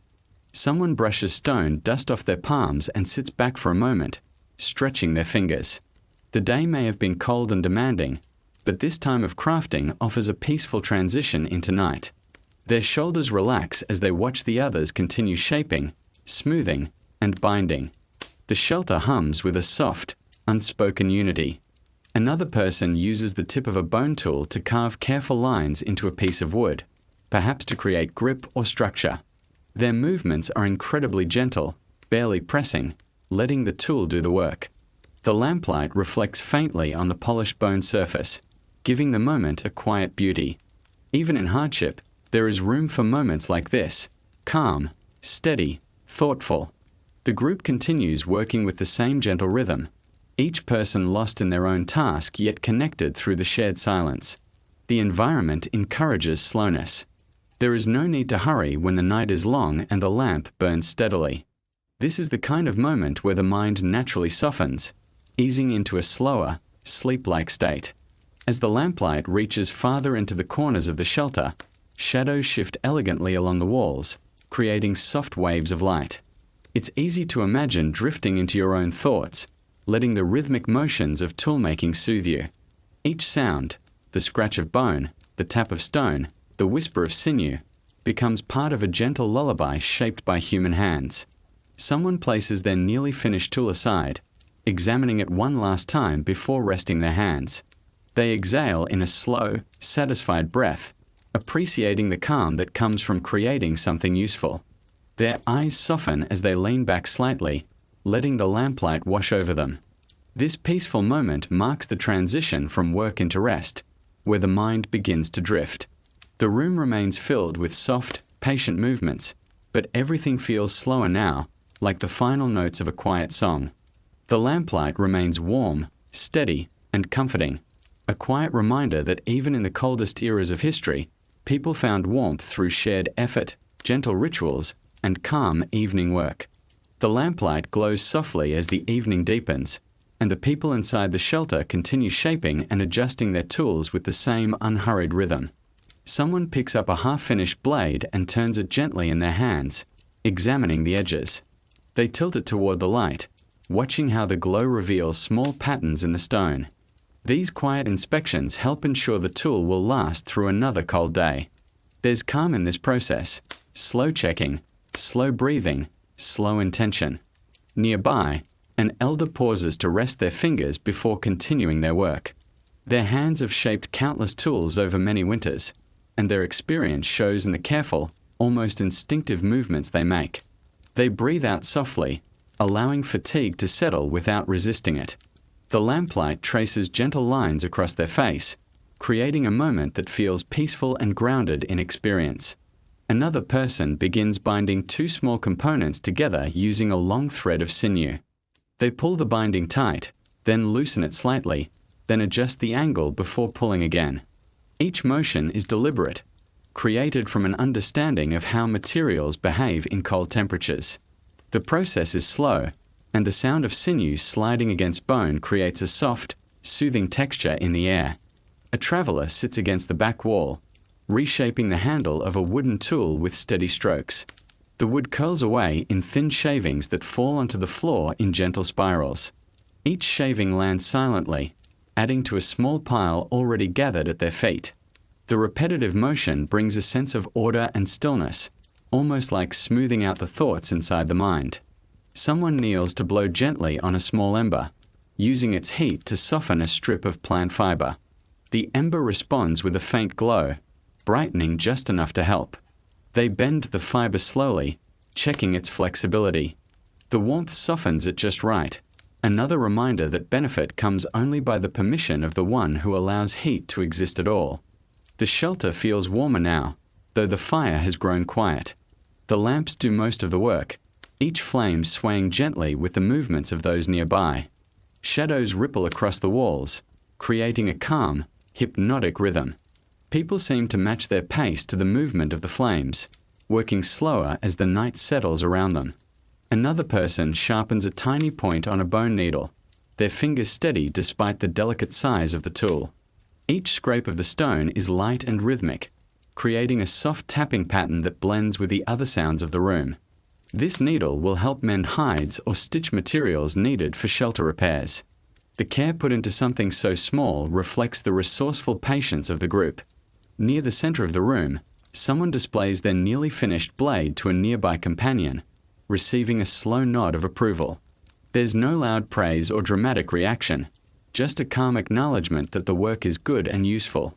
Someone brushes stone dust off their palms and sits back for a moment, stretching their fingers. The day may have been cold and demanding, but this time of crafting offers a peaceful transition into night. Their shoulders relax as they watch the others continue shaping, smoothing, and binding. The shelter hums with a soft, unspoken unity. Another person uses the tip of a bone tool to carve careful lines into a piece of wood, perhaps to create grip or structure. Their movements are incredibly gentle, barely pressing, letting the tool do the work. The lamplight reflects faintly on the polished bone surface, giving the moment a quiet beauty. Even in hardship, there is room for moments like this, calm, steady, thoughtful. The group continues working with the same gentle rhythm, each person lost in their own task yet connected through the shared silence. The environment encourages slowness. There is no need to hurry when the night is long and the lamp burns steadily. This is the kind of moment where the mind naturally softens, easing into a slower, sleep-like state. As the lamplight reaches farther into the corners of the shelter, shadows shift elegantly along the walls, creating soft waves of light. It's easy to imagine drifting into your own thoughts, letting the rhythmic motions of toolmaking soothe you. Each sound, the scratch of bone, the tap of stone, the whisper of sinew, becomes part of a gentle lullaby shaped by human hands. Someone places their nearly finished tool aside, examining it one last time before resting their hands. They exhale in a slow, satisfied breath, appreciating the calm that comes from creating something useful. Their eyes soften as they lean back slightly, letting the lamplight wash over them. This peaceful moment marks the transition from work into rest, where the mind begins to drift. The room remains filled with soft, patient movements, but everything feels slower now, like the final notes of a quiet song. The lamplight remains warm, steady, and comforting, a quiet reminder that even in the coldest eras of history, people found warmth through shared effort, gentle rituals, and calm evening work. The lamplight glows softly as the evening deepens, and the people inside the shelter continue shaping and adjusting their tools with the same unhurried rhythm. Someone picks up a half-finished blade and turns it gently in their hands, examining the edges. They tilt it toward the light, watching how the glow reveals small patterns in the stone. These quiet inspections help ensure the tool will last through another cold day. There's calm in this process, slow checking, slow breathing, slow intention. Nearby, an elder pauses to rest their fingers before continuing their work. Their hands have shaped countless tools over many winters, and their experience shows in the careful, almost instinctive movements they make. They breathe out softly, allowing fatigue to settle without resisting it. The lamplight traces gentle lines across their face, creating a moment that feels peaceful and grounded in experience. Another person begins binding two small components together using a long thread of sinew. They pull the binding tight, then loosen it slightly, then adjust the angle before pulling again. Each motion is deliberate, created from an understanding of how materials behave in cold temperatures. The process is slow, and the sound of sinew sliding against bone creates a soft, soothing texture in the air. A traveler sits against the back wall, reshaping the handle of a wooden tool with steady strokes. The wood curls away in thin shavings that fall onto the floor in gentle spirals. Each shaving lands silently, adding to a small pile already gathered at their feet. The repetitive motion brings a sense of order and stillness, almost like smoothing out the thoughts inside the mind. Someone kneels to blow gently on a small ember, using its heat to soften a strip of plant fiber. The ember responds with a faint glow, brightening just enough to help. They bend the fiber slowly, checking its flexibility. The warmth softens it just right, another reminder that benefit comes only by the permission of the one who allows heat to exist at all. The shelter feels warmer now, though the fire has grown quiet. The lamps do most of the work, each flame swaying gently with the movements of those nearby. Shadows ripple across the walls, creating a calm, hypnotic rhythm. People seem to match their pace to the movement of the flames, working slower as the night settles around them. Another person sharpens a tiny point on a bone needle, their fingers steady despite the delicate size of the tool. Each scrape of the stone is light and rhythmic, creating a soft tapping pattern that blends with the other sounds of the room. This needle will help mend hides or stitch materials needed for shelter repairs. The care put into something so small reflects the resourceful patience of the group. Near the center of the room, someone displays their nearly finished blade to a nearby companion, receiving a slow nod of approval. There's no loud praise or dramatic reaction, just a calm acknowledgement that the work is good and useful.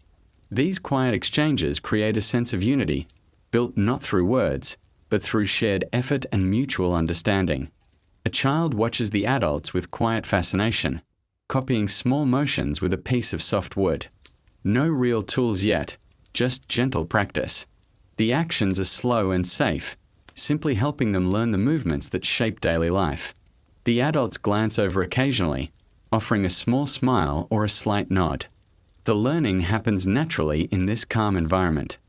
These quiet exchanges create a sense of unity, built not through words, but through shared effort and mutual understanding. A child watches the adults with quiet fascination, copying small motions with a piece of soft wood. No real tools yet, just gentle practice. The actions are slow and safe, simply helping them learn the movements that shape daily life. The adults glance over occasionally, offering a small smile or a slight nod. The learning happens naturally in this calm environment.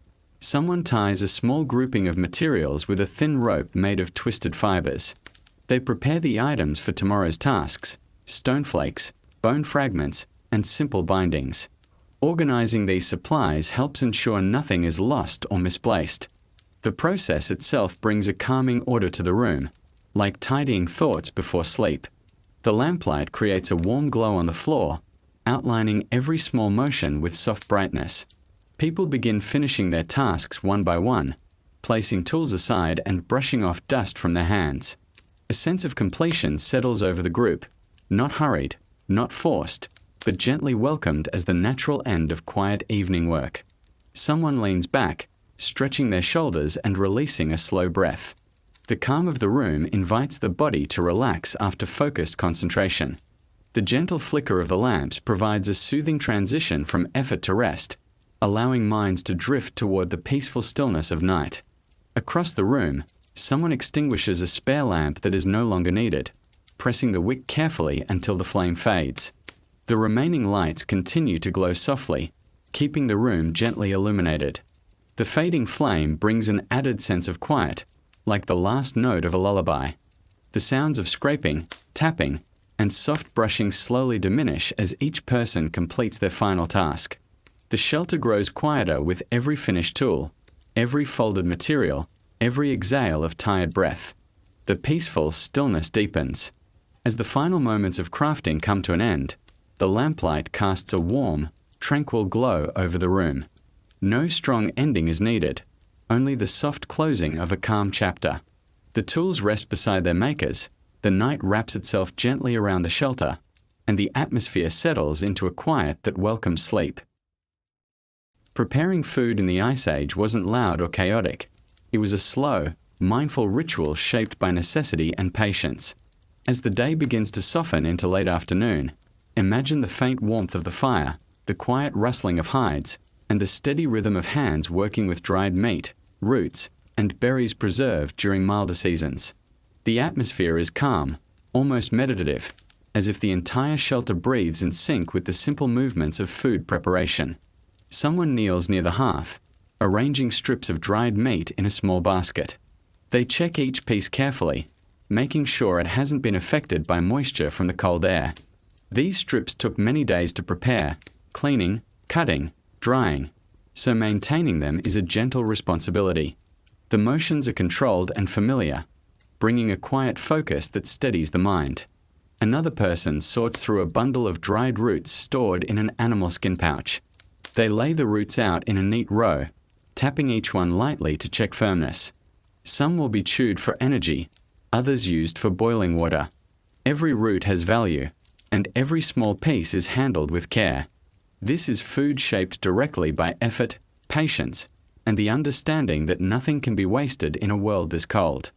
Someone ties a small grouping of materials with a thin rope made of twisted fibers. They prepare the items for tomorrow's tasks: stone flakes, bone fragments, and simple bindings. Organizing these supplies helps ensure nothing is lost or misplaced. The process itself brings a calming order to the room, like tidying thoughts before sleep. The lamplight creates a warm glow on the floor, outlining every small motion with soft brightness. People begin finishing their tasks one by one, placing tools aside and brushing off dust from their hands. A sense of completion settles over the group, not hurried, not forced, but gently welcomed as the natural end of quiet evening work. Someone leans back, stretching their shoulders and releasing a slow breath. The calm of the room invites the body to relax after focused concentration. The gentle flicker of the lamps provides a soothing transition from effort to rest, allowing minds to drift toward the peaceful stillness of night. Across the room, someone extinguishes a spare lamp that is no longer needed, pressing the wick carefully until the flame fades. The remaining lights continue to glow softly, keeping the room gently illuminated. The fading flame brings an added sense of quiet, like the last note of a lullaby. The sounds of scraping, tapping, and soft brushing slowly diminish as each person completes their final task. The shelter grows quieter with every finished tool, every folded material, every exhale of tired breath. The peaceful stillness deepens. As the final moments of crafting come to an end, the lamplight casts a warm, tranquil glow over the room. No strong ending is needed, only the soft closing of a calm chapter. The tools rest beside their makers, the night wraps itself gently around the shelter, and the atmosphere settles into a quiet that welcomes sleep. Preparing food in the Ice Age wasn't loud or chaotic. It was a slow, mindful ritual shaped by necessity and patience. As the day begins to soften into late afternoon, imagine the faint warmth of the fire, the quiet rustling of hides, and the steady rhythm of hands working with dried meat, roots, and berries preserved during milder seasons. The atmosphere is calm, almost meditative, as if the entire shelter breathes in sync with the simple movements of food preparation. Someone kneels near the hearth, arranging strips of dried meat in a small basket. They check each piece carefully, making sure it hasn't been affected by moisture from the cold air. These strips took many days to prepare, cleaning, cutting, drying, so maintaining them is a gentle responsibility. The motions are controlled and familiar, bringing a quiet focus that steadies the mind. Another person sorts through a bundle of dried roots stored in an animal skin pouch. They lay the roots out in a neat row, tapping each one lightly to check firmness. Some will be chewed for energy, others used for boiling water. Every root has value, and every small piece is handled with care. This is food shaped directly by effort, patience, and the understanding that nothing can be wasted in a world this cold.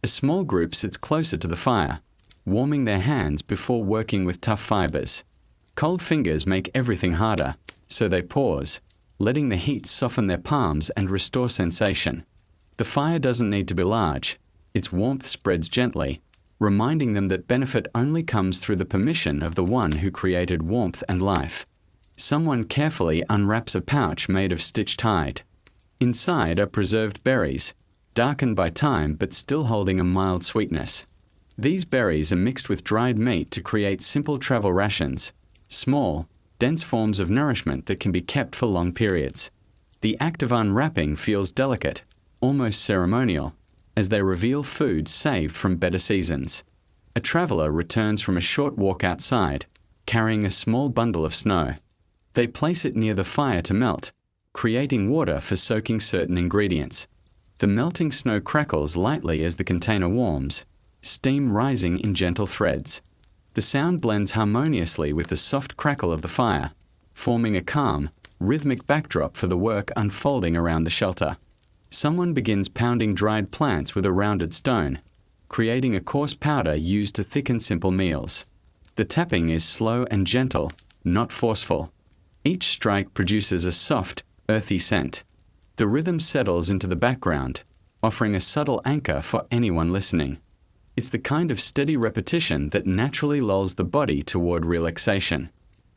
A small group sits closer to the fire, warming their hands before working with tough fibers. Cold fingers make everything harder, so they pause, letting the heat soften their palms and restore sensation. The fire doesn't need to be large. Its warmth spreads gently, reminding them that benefit only comes through the permission of the one who created warmth and life. Someone carefully unwraps a pouch made of stitched hide. Inside are preserved berries, darkened by time but still holding a mild sweetness. These berries are mixed with dried meat to create simple travel rations, small, dense forms of nourishment that can be kept for long periods. The act of unwrapping feels delicate, almost ceremonial, as they reveal food saved from better seasons. A traveler returns from a short walk outside, carrying a small bundle of snow. They place it near the fire to melt, creating water for soaking certain ingredients. The melting snow crackles lightly as the container warms, steam rising in gentle threads. The sound blends harmoniously with the soft crackle of the fire, forming a calm, rhythmic backdrop for the work unfolding around the shelter. Someone begins pounding dried plants with a rounded stone, creating a coarse powder used to thicken simple meals. The tapping is slow and gentle, not forceful. Each strike produces a soft, earthy scent. The rhythm settles into the background, offering a subtle anchor for anyone listening. It's the kind of steady repetition that naturally lulls the body toward relaxation.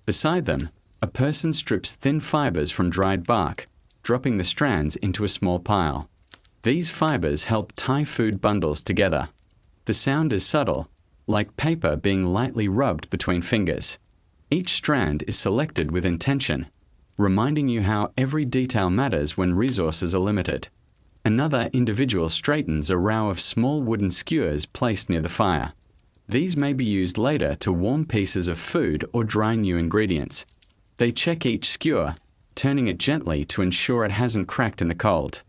Beside them, a person strips thin fibers from dried bark, dropping the strands into a small pile. These fibers help tie food bundles together. The sound is subtle, like paper being lightly rubbed between fingers. Each strand is selected with intention, reminding you how every detail matters when resources are limited. Another individual straightens a row of small wooden skewers placed near the fire. These may be used later to warm pieces of food or dry new ingredients. They check each skewer, turning it gently to ensure it hasn't cracked in the cold.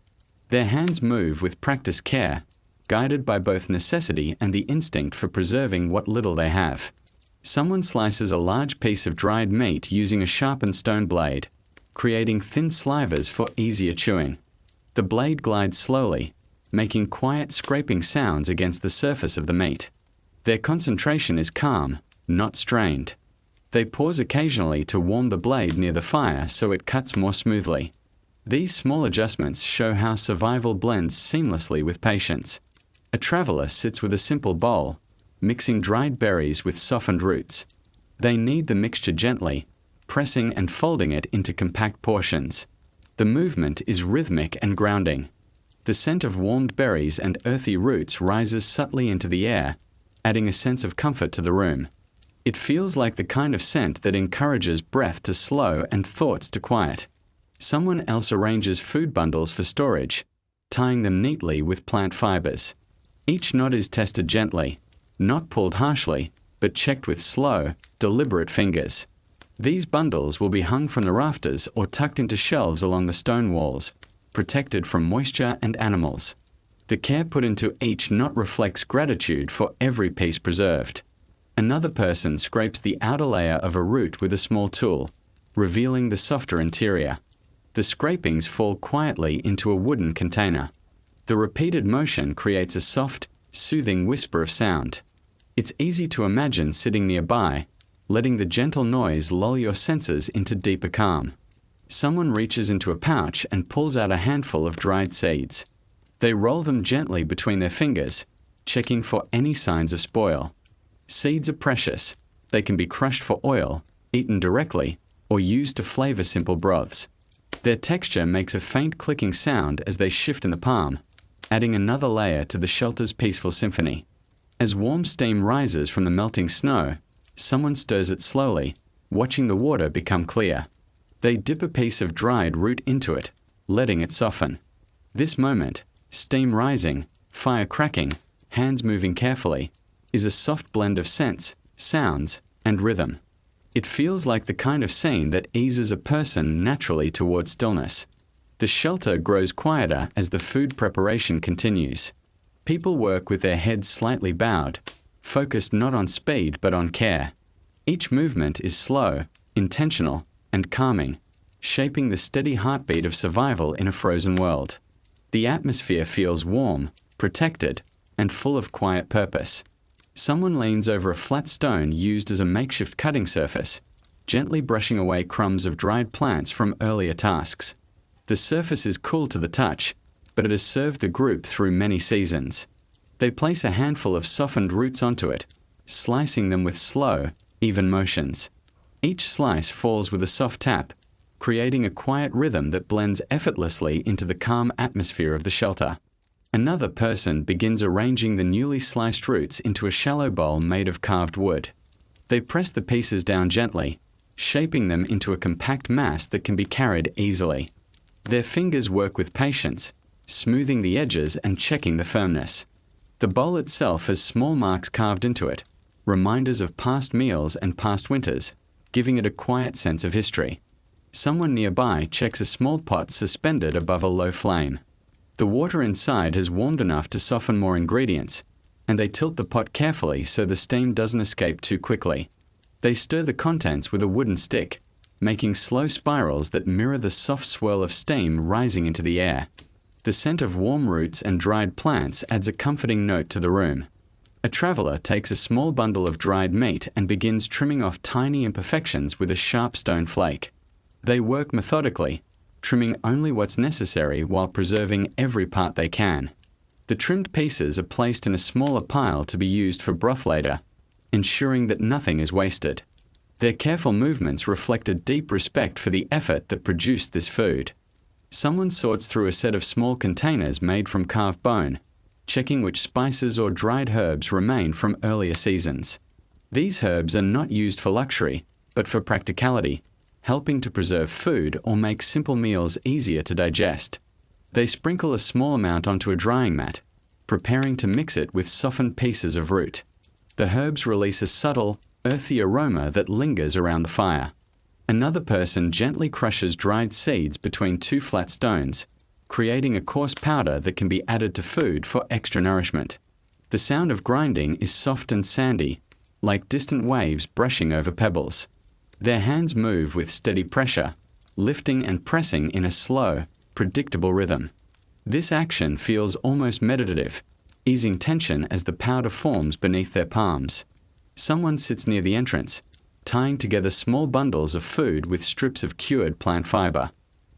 Their hands move with practiced care, guided by both necessity and the instinct for preserving what little they have. Someone slices a large piece of dried meat using a sharpened stone blade, creating thin slivers for easier chewing. The blade glides slowly, making quiet scraping sounds against the surface of the meat. Their concentration is calm, not strained. They pause occasionally to warm the blade near the fire so it cuts more smoothly. These small adjustments show how survival blends seamlessly with patience. A traveler sits with a simple bowl, mixing dried berries with softened roots. They knead the mixture gently, pressing and folding it into compact portions. The movement is rhythmic and grounding. The scent of warmed berries and earthy roots rises subtly into the air, adding a sense of comfort to the room. It feels like the kind of scent that encourages breath to slow and thoughts to quiet. Someone else arranges food bundles for storage, tying them neatly with plant fibers. Each knot is tested gently, not pulled harshly, but checked with slow, deliberate fingers. These bundles will be hung from the rafters or tucked into shelves along the stone walls, protected from moisture and animals. The care put into each knot reflects gratitude for every piece preserved. Another person scrapes the outer layer of a root with a small tool, revealing the softer interior. The scrapings fall quietly into a wooden container. The repeated motion creates a soft, soothing whisper of sound. It's easy to imagine sitting nearby, letting the gentle noise lull your senses into deeper calm. Someone reaches into a pouch and pulls out a handful of dried seeds. They roll them gently between their fingers, checking for any signs of spoil. Seeds are precious. They can be crushed for oil, eaten directly, or used to flavor simple broths. Their texture makes a faint clicking sound as they shift in the palm, adding another layer to the shelter's peaceful symphony. As warm steam rises from the melting snow, someone stirs it slowly, watching the water become clear. They dip a piece of dried root into it, letting it soften. This moment, steam rising, fire cracking, hands moving carefully, is a soft blend of scents, sounds, and rhythm. It feels like the kind of scene that eases a person naturally toward stillness. The shelter grows quieter as the food preparation continues. People work with their heads slightly bowed, focused not on speed but on care. Each movement is slow, intentional, and calming, shaping the steady heartbeat of survival in a frozen world. The atmosphere feels warm, protected, and full of quiet purpose. Someone leans over a flat stone used as a makeshift cutting surface, gently brushing away crumbs of dried plants from earlier tasks. The surface is cool to the touch, but it has served the group through many seasons. They place a handful of softened roots onto it, slicing them with slow, even motions. Each slice falls with a soft tap, creating a quiet rhythm that blends effortlessly into the calm atmosphere of the shelter. Another person begins arranging the newly sliced roots into a shallow bowl made of carved wood. They press the pieces down gently, shaping them into a compact mass that can be carried easily. Their fingers work with patience, smoothing the edges and checking the firmness. The bowl itself has small marks carved into it, reminders of past meals and past winters, giving it a quiet sense of history. Someone nearby checks a small pot suspended above a low flame. The water inside has warmed enough to soften more ingredients, and they tilt the pot carefully so the steam doesn't escape too quickly. They stir the contents with a wooden stick, making slow spirals that mirror the soft swirl of steam rising into the air. The scent of warm roots and dried plants adds a comforting note to the room. A traveler takes a small bundle of dried meat and begins trimming off tiny imperfections with a sharp stone flake. They work methodically, trimming only what's necessary while preserving every part they can. The trimmed pieces are placed in a smaller pile to be used for broth later, ensuring that nothing is wasted. Their careful movements reflect a deep respect for the effort that produced this food. Someone sorts through a set of small containers made from carved bone, checking which spices or dried herbs remain from earlier seasons. These herbs are not used for luxury, but for practicality, helping to preserve food or make simple meals easier to digest. They sprinkle a small amount onto a drying mat, preparing to mix it with softened pieces of root. The herbs release a subtle, earthy aroma that lingers around the fire. Another person gently crushes dried seeds between two flat stones, creating a coarse powder that can be added to food for extra nourishment. The sound of grinding is soft and sandy, like distant waves brushing over pebbles. Their hands move with steady pressure, lifting and pressing in a slow, predictable rhythm. This action feels almost meditative, easing tension as the powder forms beneath their palms. Someone sits near the entrance, tying together small bundles of food with strips of cured plant fiber.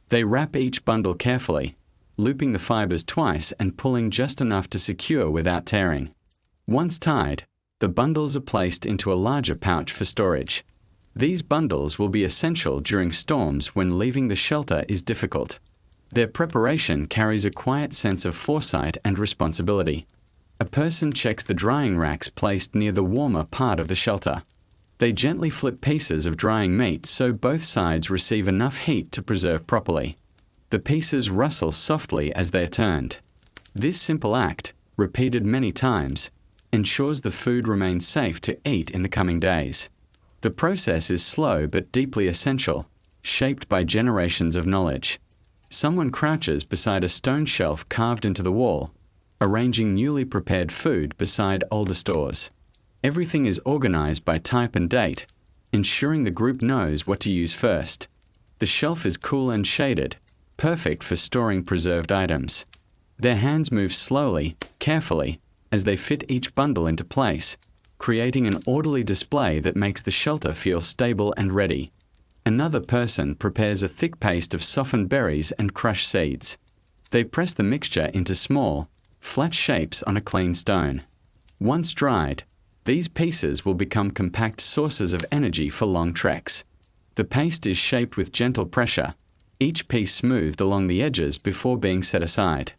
They wrap each bundle carefully, looping the fibers twice and pulling just enough to secure without tearing. Once tied, the bundles are placed into a larger pouch for storage. These bundles will be essential during storms when leaving the shelter is difficult. Their preparation carries a quiet sense of foresight and responsibility. A person checks the drying racks placed near the warmer part of the shelter. They gently flip pieces of drying meat so both sides receive enough heat to preserve properly. The pieces rustle softly as they are turned. This simple act, repeated many times, ensures the food remains safe to eat in the coming days. The process is slow but deeply essential, shaped by generations of knowledge. Someone crouches beside a stone shelf carved into the wall, arranging newly prepared food beside older stores. Everything is organized by type and date, ensuring the group knows what to use first. The shelf is cool and shaded, perfect for storing preserved items. Their hands move slowly, carefully, as they fit each bundle into place, creating an orderly display that makes the shelter feel stable and ready. Another person prepares a thick paste of softened berries and crushed seeds. They press the mixture into small, flat shapes on a clean stone. Once dried, these pieces will become compact sources of energy for long treks. The paste is shaped with gentle pressure, each piece smoothed along the edges before being set aside.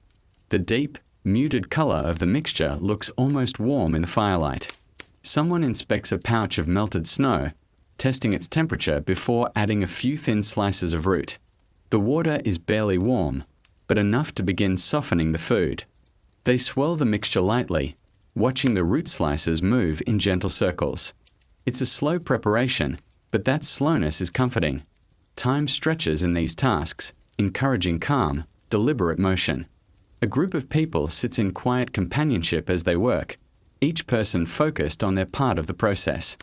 The deep, muted color of the mixture looks almost warm in the firelight. Someone inspects a pouch of melted snow, testing its temperature before adding a few thin slices of root. The water is barely warm, but enough to begin softening the food. They swirl the mixture lightly, watching the root slices move in gentle circles. It's a slow preparation, but that slowness is comforting. Time stretches in these tasks, encouraging calm, deliberate motion. A group of people sits in quiet companionship as they work, each person focused on their part of the process.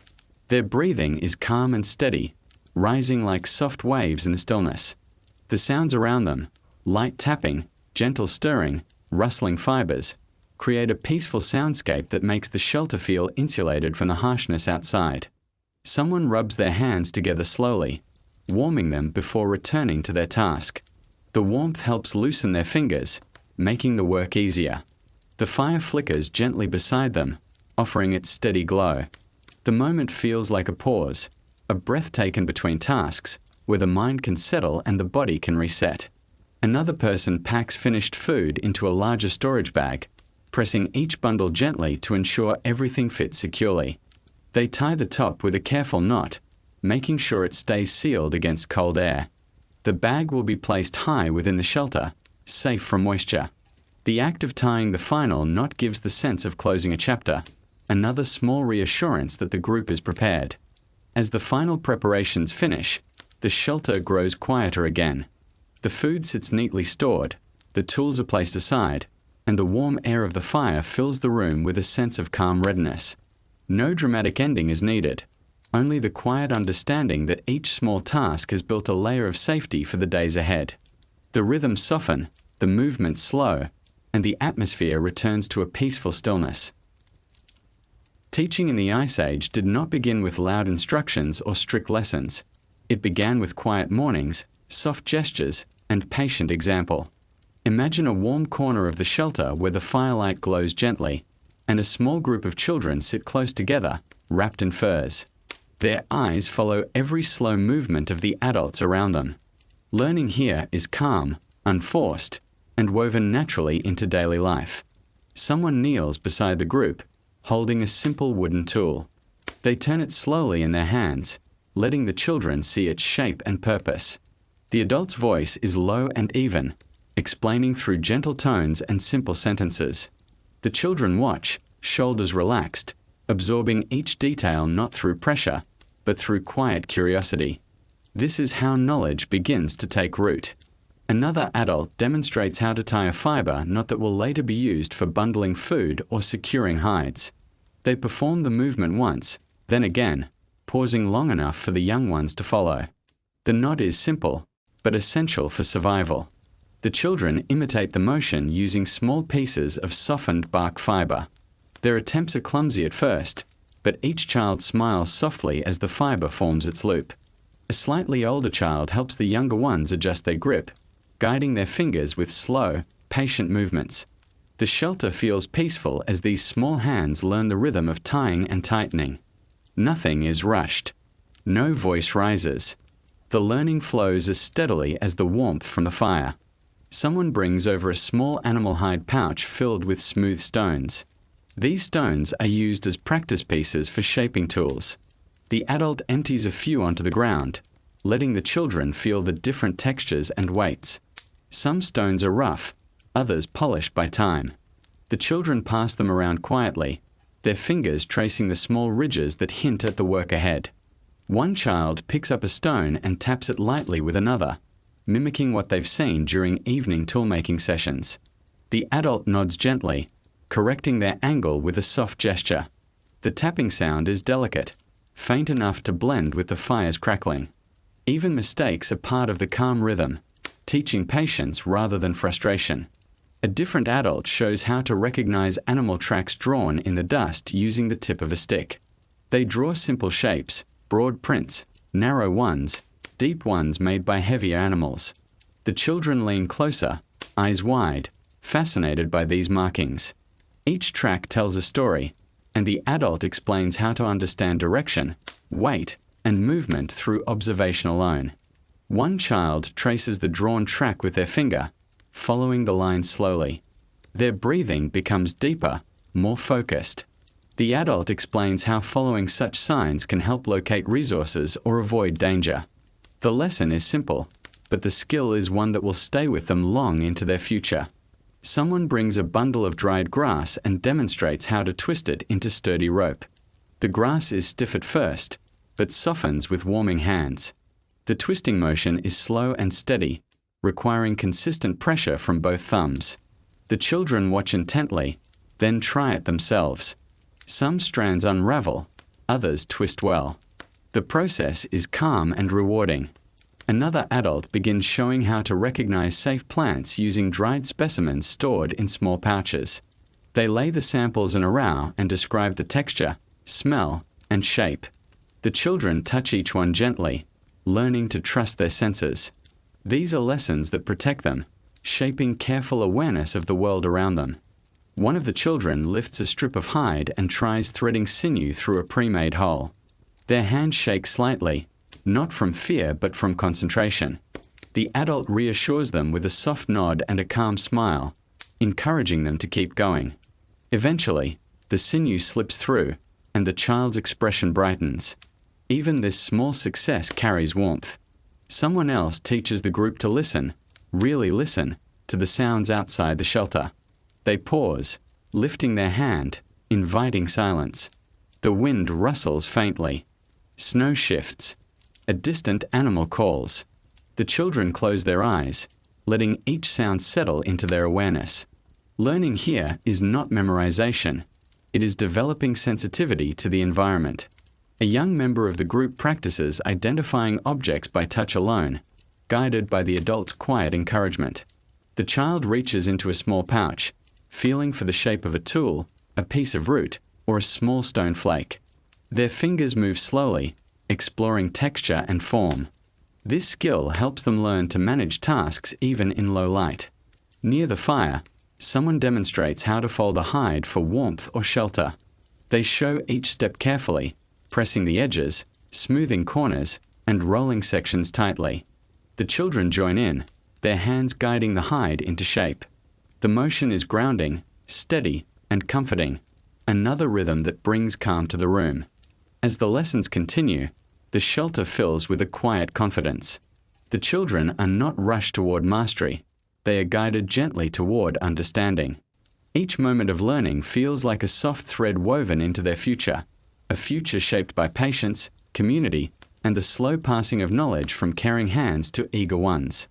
Their breathing is calm and steady, rising like soft waves in the stillness. The sounds around them, light tapping, gentle stirring, rustling fibers, create a peaceful soundscape that makes the shelter feel insulated from the harshness outside. Someone rubs their hands together slowly, warming them before returning to their task. The warmth helps loosen their fingers, making the work easier. The fire flickers gently beside them, offering its steady glow. The moment feels like a pause, a breath taken between tasks, where the mind can settle and the body can reset. Another person packs finished food into a larger storage bag, pressing each bundle gently to ensure everything fits securely. They tie the top with a careful knot, making sure it stays sealed against cold air. The bag will be placed high within the shelter, safe from moisture. The act of tying the final knot gives the sense of closing a chapter, another small reassurance that the group is prepared. As the final preparations finish, the shelter grows quieter again. The food sits neatly stored, the tools are placed aside, and the warm air of the fire fills the room with a sense of calm readiness. No dramatic ending is needed, only the quiet understanding that each small task has built a layer of safety for the days ahead. The rhythms soften, the movements slow, and the atmosphere returns to a peaceful stillness. Teaching in the Ice Age did not begin with loud instructions or strict lessons. It began with quiet mornings, soft gestures, and patient example. Imagine a warm corner of the shelter where the firelight glows gently, and a small group of children sit close together, wrapped in furs. Their eyes follow every slow movement of the adults around them. Learning here is calm, unforced, and woven naturally into daily life. Someone kneels beside the group, holding a simple wooden tool. They turn it slowly in their hands, letting the children see its shape and purpose. The adult's voice is low and even, explaining through gentle tones and simple sentences. The children watch, shoulders relaxed, absorbing each detail not through pressure, but through quiet curiosity. This is how knowledge begins to take root. Another adult demonstrates how to tie a fiber knot that will later be used for bundling food or securing hides. They perform the movement once, then again, pausing long enough for the young ones to follow. The knot is simple, but essential for survival. The children imitate the motion using small pieces of softened bark fiber. Their attempts are clumsy at first, but each child smiles softly as the fiber forms its loop. A slightly older child helps the younger ones adjust their grip, guiding their fingers with slow, patient movements. The shelter feels peaceful as these small hands learn the rhythm of tying and tightening. Nothing is rushed. No voice rises. The learning flows as steadily as the warmth from the fire. Someone brings over a small animal hide pouch filled with smooth stones. These stones are used as practice pieces for shaping tools. The adult empties a few onto the ground, letting the children feel the different textures and weights. Some stones are rough, others polished by time. The children pass them around quietly, their fingers tracing the small ridges that hint at the work ahead. One child picks up a stone and taps it lightly with another, mimicking what they've seen during evening toolmaking sessions. The adult nods gently, correcting their angle with a soft gesture. The tapping sound is delicate, faint enough to blend with the fire's crackling. Even mistakes are part of the calm rhythm, teaching patience rather than frustration. A different adult shows how to recognize animal tracks drawn in the dust using the tip of a stick. They draw simple shapes, broad prints, narrow ones, deep ones made by heavier animals. The children lean closer, eyes wide, fascinated by these markings. Each track tells a story, and the adult explains how to understand direction, weight, and movement through observation alone. One child traces the drawn track with their finger, following the line slowly. Their breathing becomes deeper, more focused. The adult explains how following such signs can help locate resources or avoid danger. The lesson is simple, but the skill is one that will stay with them long into their future. Someone brings a bundle of dried grass and demonstrates how to twist it into sturdy rope. The grass is stiff at first, but softens with warming hands. The twisting motion is slow and steady, requiring consistent pressure from both thumbs. The children watch intently, then try it themselves. Some strands unravel, others twist well. The process is calm and rewarding. Another adult begins showing how to recognize safe plants using dried specimens stored in small pouches. They lay the samples in a row and describe the texture, smell, and shape. The children touch each one gently, learning to trust their senses. These are lessons that protect them, shaping careful awareness of the world around them. One of the children lifts a strip of hide and tries threading sinew through a pre-made hole. Their hands shake slightly, not from fear but from concentration. The adult reassures them with a soft nod and a calm smile, encouraging them to keep going. Eventually, the sinew slips through, and the child's expression brightens. Even this small success carries warmth. Someone else teaches the group to listen, really listen, to the sounds outside the shelter. They pause, lifting their hand, inviting silence. The wind rustles faintly. Snow shifts. A distant animal calls. The children close their eyes, letting each sound settle into their awareness. Learning here is not memorization. It is developing sensitivity to the environment. A young member of the group practices identifying objects by touch alone, guided by the adult's quiet encouragement. The child reaches into a small pouch, feeling for the shape of a tool, a piece of root, or a small stone flake. Their fingers move slowly, exploring texture and form. This skill helps them learn to manage tasks even in low light. Near the fire, someone demonstrates how to fold a hide for warmth or shelter. They show each step carefully, pressing the edges, smoothing corners, and rolling sections tightly. The children join in, their hands guiding the hide into shape. The motion is grounding, steady, and comforting, another rhythm that brings calm to the room. As the lessons continue, the shelter fills with a quiet confidence. The children are not rushed toward mastery. They are guided gently toward understanding. Each moment of learning feels like a soft thread woven into their future, a future shaped by patience, community, and the slow passing of knowledge from caring hands to eager ones.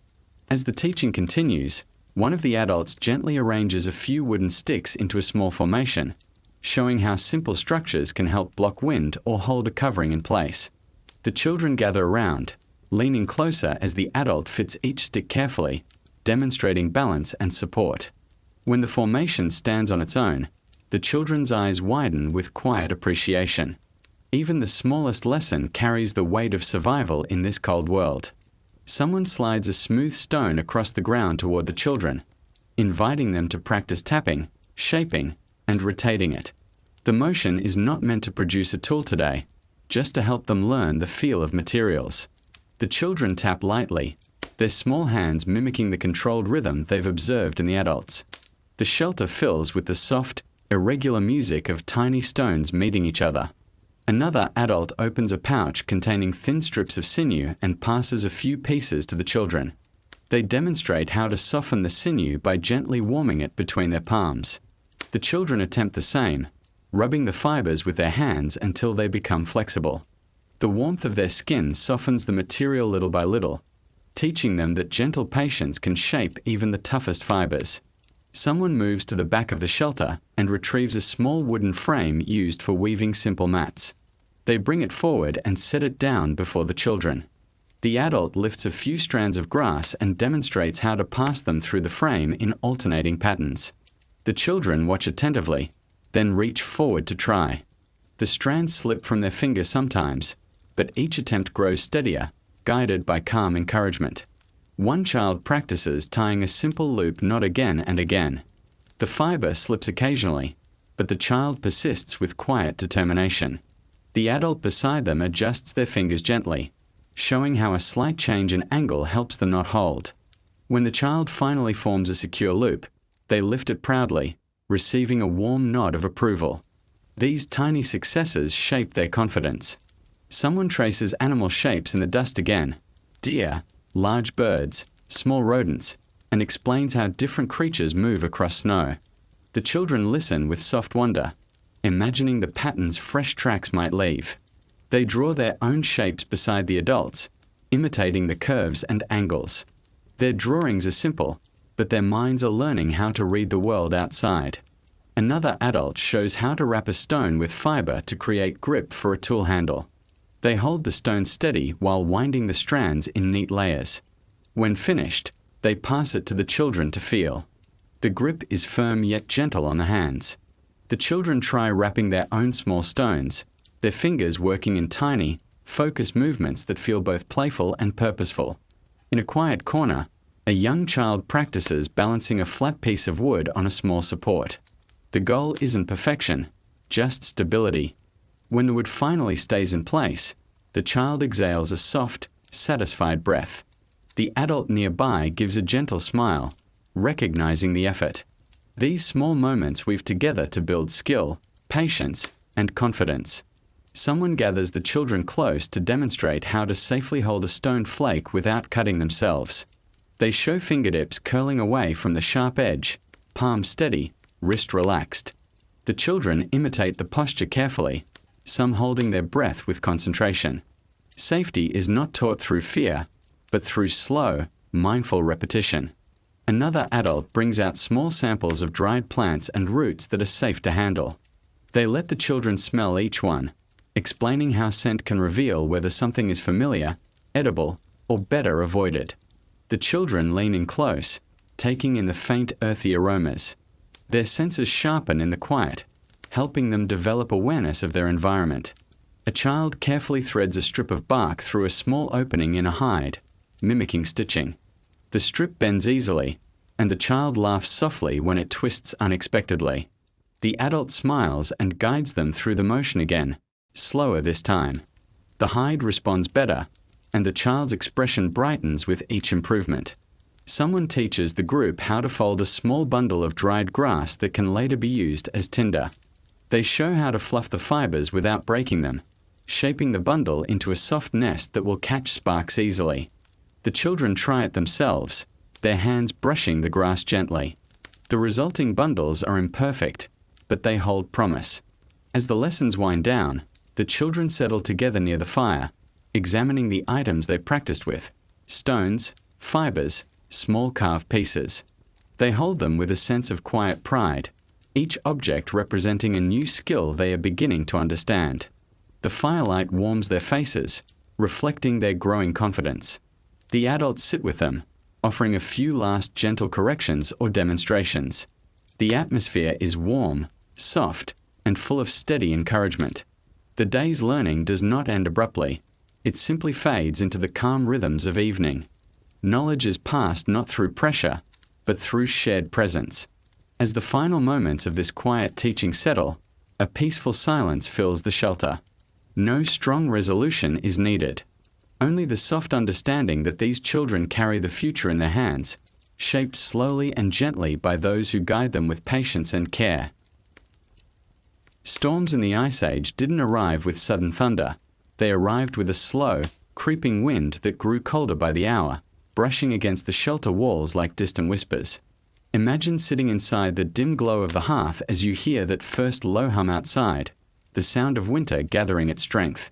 As the teaching continues, one of the adults gently arranges a few wooden sticks into a small formation, showing how simple structures can help block wind or hold a covering in place. The children gather around, leaning closer as the adult fits each stick carefully, demonstrating balance and support. When the formation stands on its own, the children's eyes widen with quiet appreciation. Even the smallest lesson carries the weight of survival in this cold world. Someone slides a smooth stone across the ground toward the children, inviting them to practice tapping, shaping, and rotating it. The motion is not meant to produce a tool today, just to help them learn the feel of materials. The children tap lightly, their small hands mimicking the controlled rhythm they've observed in the adults. The shelter fills with the soft, irregular music of tiny stones meeting each other. Another adult opens a pouch containing thin strips of sinew and passes a few pieces to the children. They demonstrate how to soften the sinew by gently warming it between their palms. The children attempt the same, rubbing the fibers with their hands until they become flexible. The warmth of their skin softens the material little by little, teaching them that gentle patience can shape even the toughest fibers. Someone moves to the back of the shelter and retrieves a small wooden frame used for weaving simple mats. They bring it forward and set it down before the children. The adult lifts a few strands of grass and demonstrates how to pass them through the frame in alternating patterns. The children watch attentively, then reach forward to try. The strands slip from their fingers sometimes, but each attempt grows steadier, guided by calm encouragement. One child practices tying a simple loop knot again and again. The fiber slips occasionally, but the child persists with quiet determination. The adult beside them adjusts their fingers gently, showing how a slight change in angle helps the knot hold. When the child finally forms a secure loop, they lift it proudly, receiving a warm nod of approval. These tiny successes shape their confidence. Someone traces animal shapes in the dust again, deer, large birds, small rodents, and explains how different creatures move across snow. The children listen with soft wonder, imagining the patterns fresh tracks might leave. They draw their own shapes beside the adults, imitating the curves and angles. Their drawings are simple, but their minds are learning how to read the world outside. Another adult shows how to wrap a stone with fiber to create grip for a tool handle. They hold the stone steady while winding the strands in neat layers. When finished, they pass it to the children to feel. The grip is firm yet gentle on the hands. The children try wrapping their own small stones, their fingers working in tiny, focused movements that feel both playful and purposeful. In a quiet corner, a young child practices balancing a flat piece of wood on a small support. The goal isn't perfection, just stability. When the wood finally stays in place, the child exhales a soft, satisfied breath. The adult nearby gives a gentle smile, recognizing the effort. These small moments weave together to build skill, patience, and confidence. Someone gathers the children close to demonstrate how to safely hold a stone flake without cutting themselves. They show fingertips curling away from the sharp edge, palm steady, wrist relaxed. The children imitate the posture carefully, some holding their breath with concentration. Safety is not taught through fear, but through slow, mindful repetition. Another adult brings out small samples of dried plants and roots that are safe to handle. They let the children smell each one, explaining how scent can reveal whether something is familiar, edible, or better avoided. The children lean in close, taking in the faint earthy aromas. Their senses sharpen in the quiet, helping them develop awareness of their environment. A child carefully threads a strip of bark through a small opening in a hide, mimicking stitching. The strip bends easily, and the child laughs softly when it twists unexpectedly. The adult smiles and guides them through the motion again, slower this time. The hide responds better, and the child's expression brightens with each improvement. Someone teaches the group how to fold a small bundle of dried grass that can later be used as tinder. They show how to fluff the fibers without breaking them, shaping the bundle into a soft nest that will catch sparks easily. The children try it themselves, their hands brushing the grass gently. The resulting bundles are imperfect, but they hold promise. As the lessons wind down, the children settle together near the fire, examining the items they practiced with: stones, fibers, small carved pieces. They hold them with a sense of quiet pride, each object representing a new skill they are beginning to understand. The firelight warms their faces, reflecting their growing confidence. The adults sit with them, offering a few last gentle corrections or demonstrations. The atmosphere is warm, soft, and full of steady encouragement. The day's learning does not end abruptly. It simply fades into the calm rhythms of evening. Knowledge is passed not through pressure, but through shared presence. As the final moments of this quiet teaching settle, a peaceful silence fills the shelter. No strong resolution is needed. Only the soft understanding that these children carry the future in their hands, shaped slowly and gently by those who guide them with patience and care. Storms in the Ice Age didn't arrive with sudden thunder. They arrived with a slow, creeping wind that grew colder by the hour, brushing against the shelter walls like distant whispers. Imagine sitting inside the dim glow of the hearth as you hear that first low hum outside, the sound of winter gathering its strength.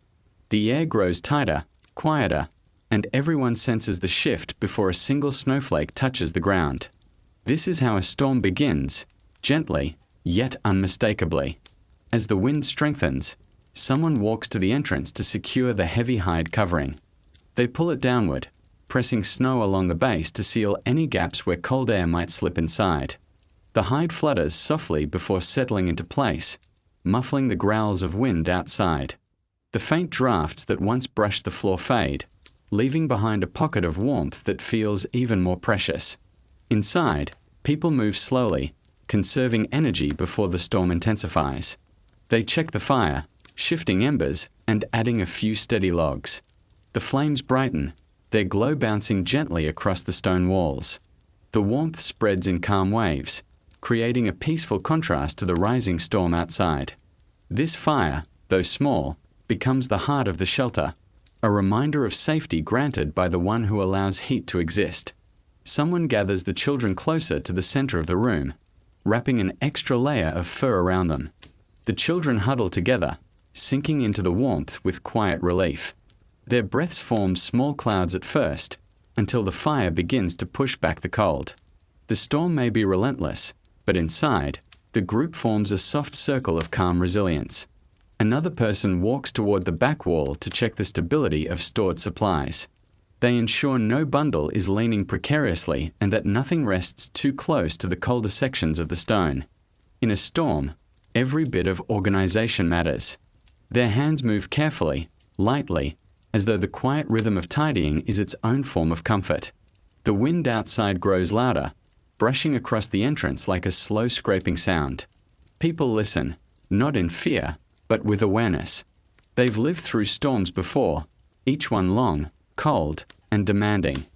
The air grows tighter, quieter, and everyone senses the shift before a single snowflake touches the ground. This is how a storm begins, gently, yet unmistakably. As the wind strengthens, someone walks to the entrance to secure the heavy hide covering. They pull it downward, pressing snow along the base to seal any gaps where cold air might slip inside. The hide flutters softly before settling into place, muffling the growls of wind outside. The faint drafts that once brushed the floor fade, leaving behind a pocket of warmth that feels even more precious. Inside, people move slowly, conserving energy before the storm intensifies. They check the fire, shifting embers and adding a few steady logs. The flames brighten, their glow bouncing gently across the stone walls. The warmth spreads in calm waves, creating a peaceful contrast to the rising storm outside. This fire, though small, becomes the heart of the shelter, a reminder of safety granted by the one who allows heat to exist. Someone gathers the children closer to the center of the room, wrapping an extra layer of fur around them. The children huddle together, sinking into the warmth with quiet relief. Their breaths form small clouds at first, until the fire begins to push back the cold. The storm may be relentless, but inside, the group forms a soft circle of calm resilience. Another person walks toward the back wall to check the stability of stored supplies. They ensure no bundle is leaning precariously and that nothing rests too close to the colder sections of the stone. In a storm, every bit of organization matters. Their hands move carefully, lightly, as though the quiet rhythm of tidying is its own form of comfort. The wind outside grows louder, brushing across the entrance like a slow scraping sound. People listen, not in fear, but with awareness. They've lived through storms before, each one long, cold, and demanding.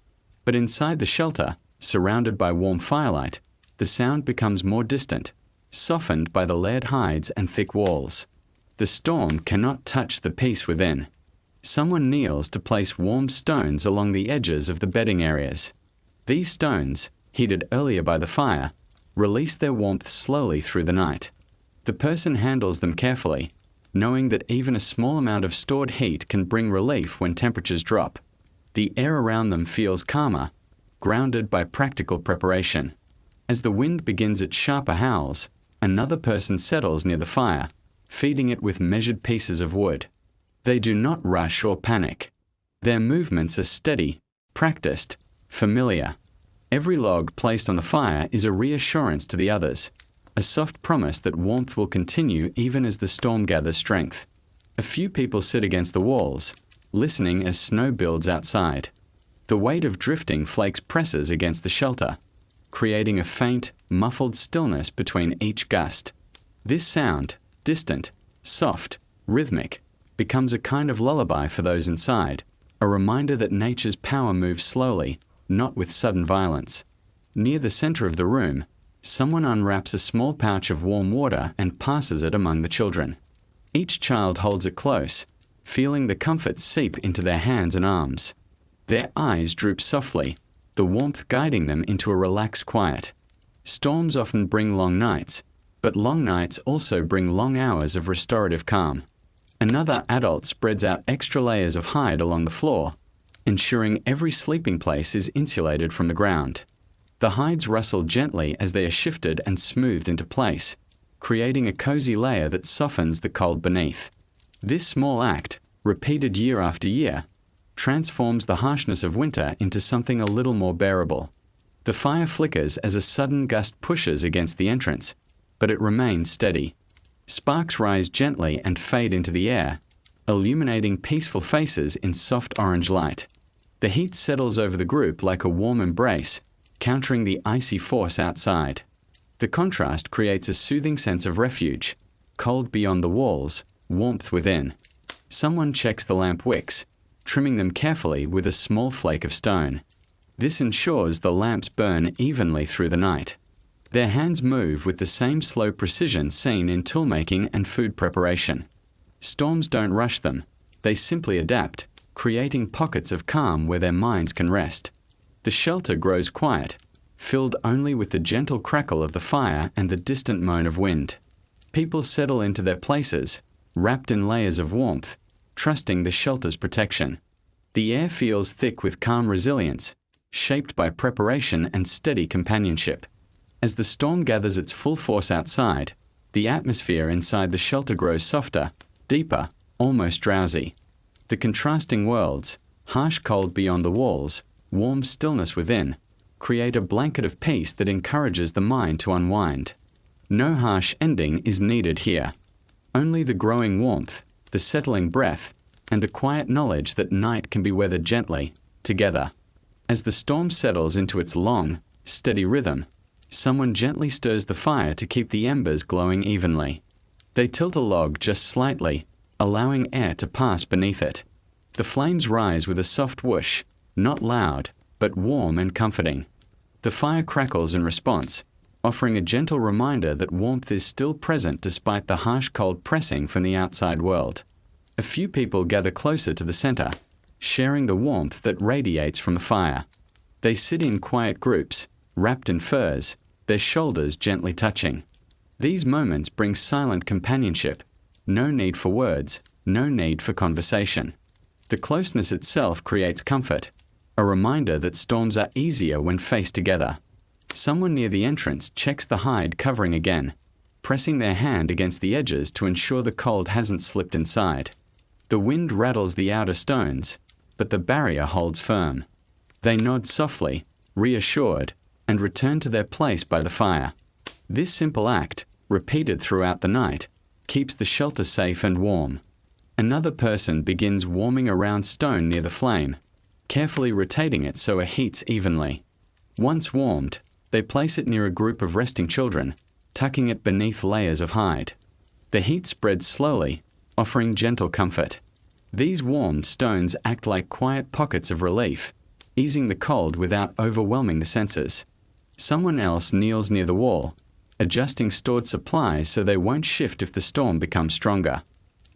But inside the shelter, surrounded by warm firelight, the sound becomes more distant, softened by the layered hides and thick walls. The storm cannot touch the peace within. Someone kneels to place warm stones along the edges of the bedding areas. These stones, heated earlier by the fire, release their warmth slowly through the night. The person handles them carefully, knowing that even a small amount of stored heat can bring relief when temperatures drop. The air around them feels calmer, grounded by practical preparation. As the wind begins its sharper howls, another person settles near the fire, feeding it with measured pieces of wood. They do not rush or panic. Their movements are steady, practiced, familiar. Every log placed on the fire is a reassurance to the others, a soft promise that warmth will continue even as the storm gathers strength. A few people sit against the walls, listening as snow builds outside. The weight of drifting flakes presses against the shelter, creating a faint, muffled stillness between each gust. This sound, distant, soft, rhythmic, becomes a kind of lullaby for those inside, a reminder that nature's power moves slowly, not with sudden violence. Near the center of the room, someone unwraps a small pouch of warm water and passes it among the children. Each child holds it close, feeling the comfort seep into their hands and arms. Their eyes droop softly, the warmth guiding them into a relaxed quiet. Storms often bring long nights, but long nights also bring long hours of restorative calm. Another adult spreads out extra layers of hide along the floor, ensuring every sleeping place is insulated from the ground. The hides rustle gently as they are shifted and smoothed into place, creating a cozy layer that softens the cold beneath. This small act, repeated year after year, transforms the harshness of winter into something a little more bearable. The fire flickers as a sudden gust pushes against the entrance, but it remains steady. Sparks rise gently and fade into the air, illuminating peaceful faces in soft orange light. The heat settles over the group like a warm embrace, countering the icy force outside. The contrast creates a soothing sense of refuge, cold beyond the walls, warmth within. Someone checks the lamp wicks, trimming them carefully with a small flake of stone. This ensures the lamps burn evenly through the night. Their hands move with the same slow precision seen in toolmaking and food preparation. Storms don't rush them, they simply adapt, creating pockets of calm where their minds can rest. The shelter grows quiet, filled only with the gentle crackle of the fire and the distant moan of wind. People settle into their places, wrapped in layers of warmth, trusting the shelter's protection. The air feels thick with calm resilience, shaped by preparation and steady companionship. As the storm gathers its full force outside, the atmosphere inside the shelter grows softer, deeper, almost drowsy. The contrasting worlds, harsh cold beyond the walls, warm stillness within, create a blanket of peace that encourages the mind to unwind. No harsh ending is needed here. Only the growing warmth, the settling breath, and the quiet knowledge that night can be weathered gently, together. As the storm settles into its long, steady rhythm, someone gently stirs the fire to keep the embers glowing evenly. They tilt a log just slightly, allowing air to pass beneath it. The flames rise with a soft whoosh, not loud, but warm and comforting. The fire crackles in response, offering a gentle reminder that warmth is still present despite the harsh cold pressing from the outside world. A few people gather closer to the center, sharing the warmth that radiates from the fire. They sit in quiet groups, wrapped in furs, their shoulders gently touching. These moments bring silent companionship, no need for words, no need for conversation. The closeness itself creates comfort, a reminder that storms are easier when faced together. Someone near the entrance checks the hide covering again, pressing their hand against the edges to ensure the cold hasn't slipped inside. The wind rattles the outer stones, but the barrier holds firm. They nod softly, reassured, and return to their place by the fire. This simple act, repeated throughout the night, keeps the shelter safe and warm. Another person begins warming a round stone near the flame, carefully rotating it so it heats evenly. Once warmed, they place it near a group of resting children, tucking it beneath layers of hide. The heat spreads slowly, offering gentle comfort. These warmed stones act like quiet pockets of relief, easing the cold without overwhelming the senses. Someone else kneels near the wall, adjusting stored supplies so they won't shift if the storm becomes stronger.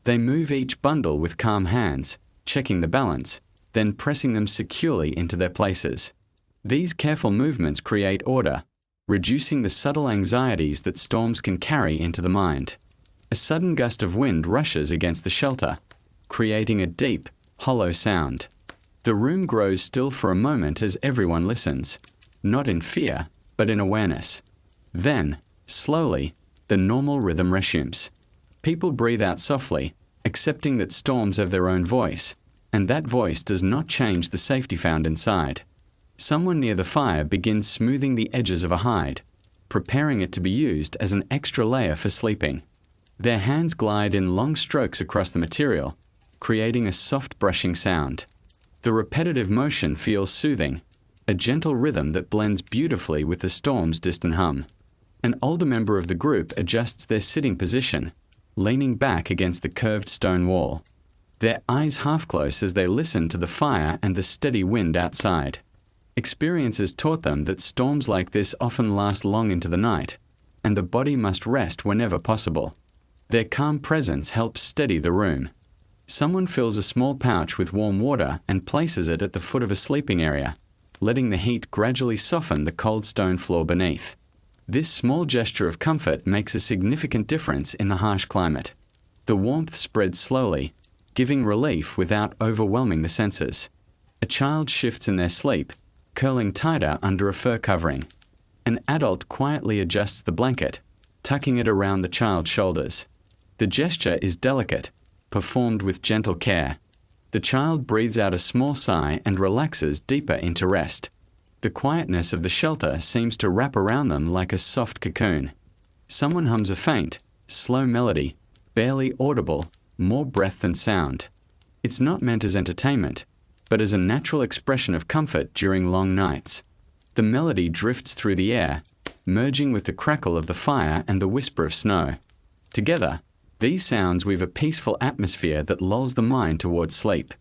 They move each bundle with calm hands, checking the balance, then pressing them securely into their places. These careful movements create order, reducing the subtle anxieties that storms can carry into the mind. A sudden gust of wind rushes against the shelter, creating a deep, hollow sound. The room grows still for a moment as everyone listens, not in fear, but in awareness. Then, slowly, the normal rhythm resumes. People breathe out softly, accepting that storms have their own voice, and that voice does not change the safety found inside. Someone near the fire begins smoothing the edges of a hide, preparing it to be used as an extra layer for sleeping. Their hands glide in long strokes across the material, creating a soft brushing sound. The repetitive motion feels soothing, a gentle rhythm that blends beautifully with the storm's distant hum. An older member of the group adjusts their sitting position, leaning back against the curved stone wall, their eyes half closed as they listen to the fire and the steady wind outside. Experience has taught them that storms like this often last long into the night, and the body must rest whenever possible. Their calm presence helps steady the room. Someone fills a small pouch with warm water and places it at the foot of a sleeping area, letting the heat gradually soften the cold stone floor beneath. This small gesture of comfort makes a significant difference in the harsh climate. The warmth spreads slowly, giving relief without overwhelming the senses. A child shifts in their sleep, curling tighter under a fur covering. An adult quietly adjusts the blanket, tucking it around the child's shoulders. The gesture is delicate, performed with gentle care. The child breathes out a small sigh and relaxes deeper into rest. The quietness of the shelter seems to wrap around them like a soft cocoon. Someone hums a faint, slow melody, barely audible, more breath than sound. It's not meant as entertainment, but as a natural expression of comfort during long nights. The melody drifts through the air, merging with the crackle of the fire and the whisper of snow. Together, these sounds weave a peaceful atmosphere that lulls the mind towards sleep.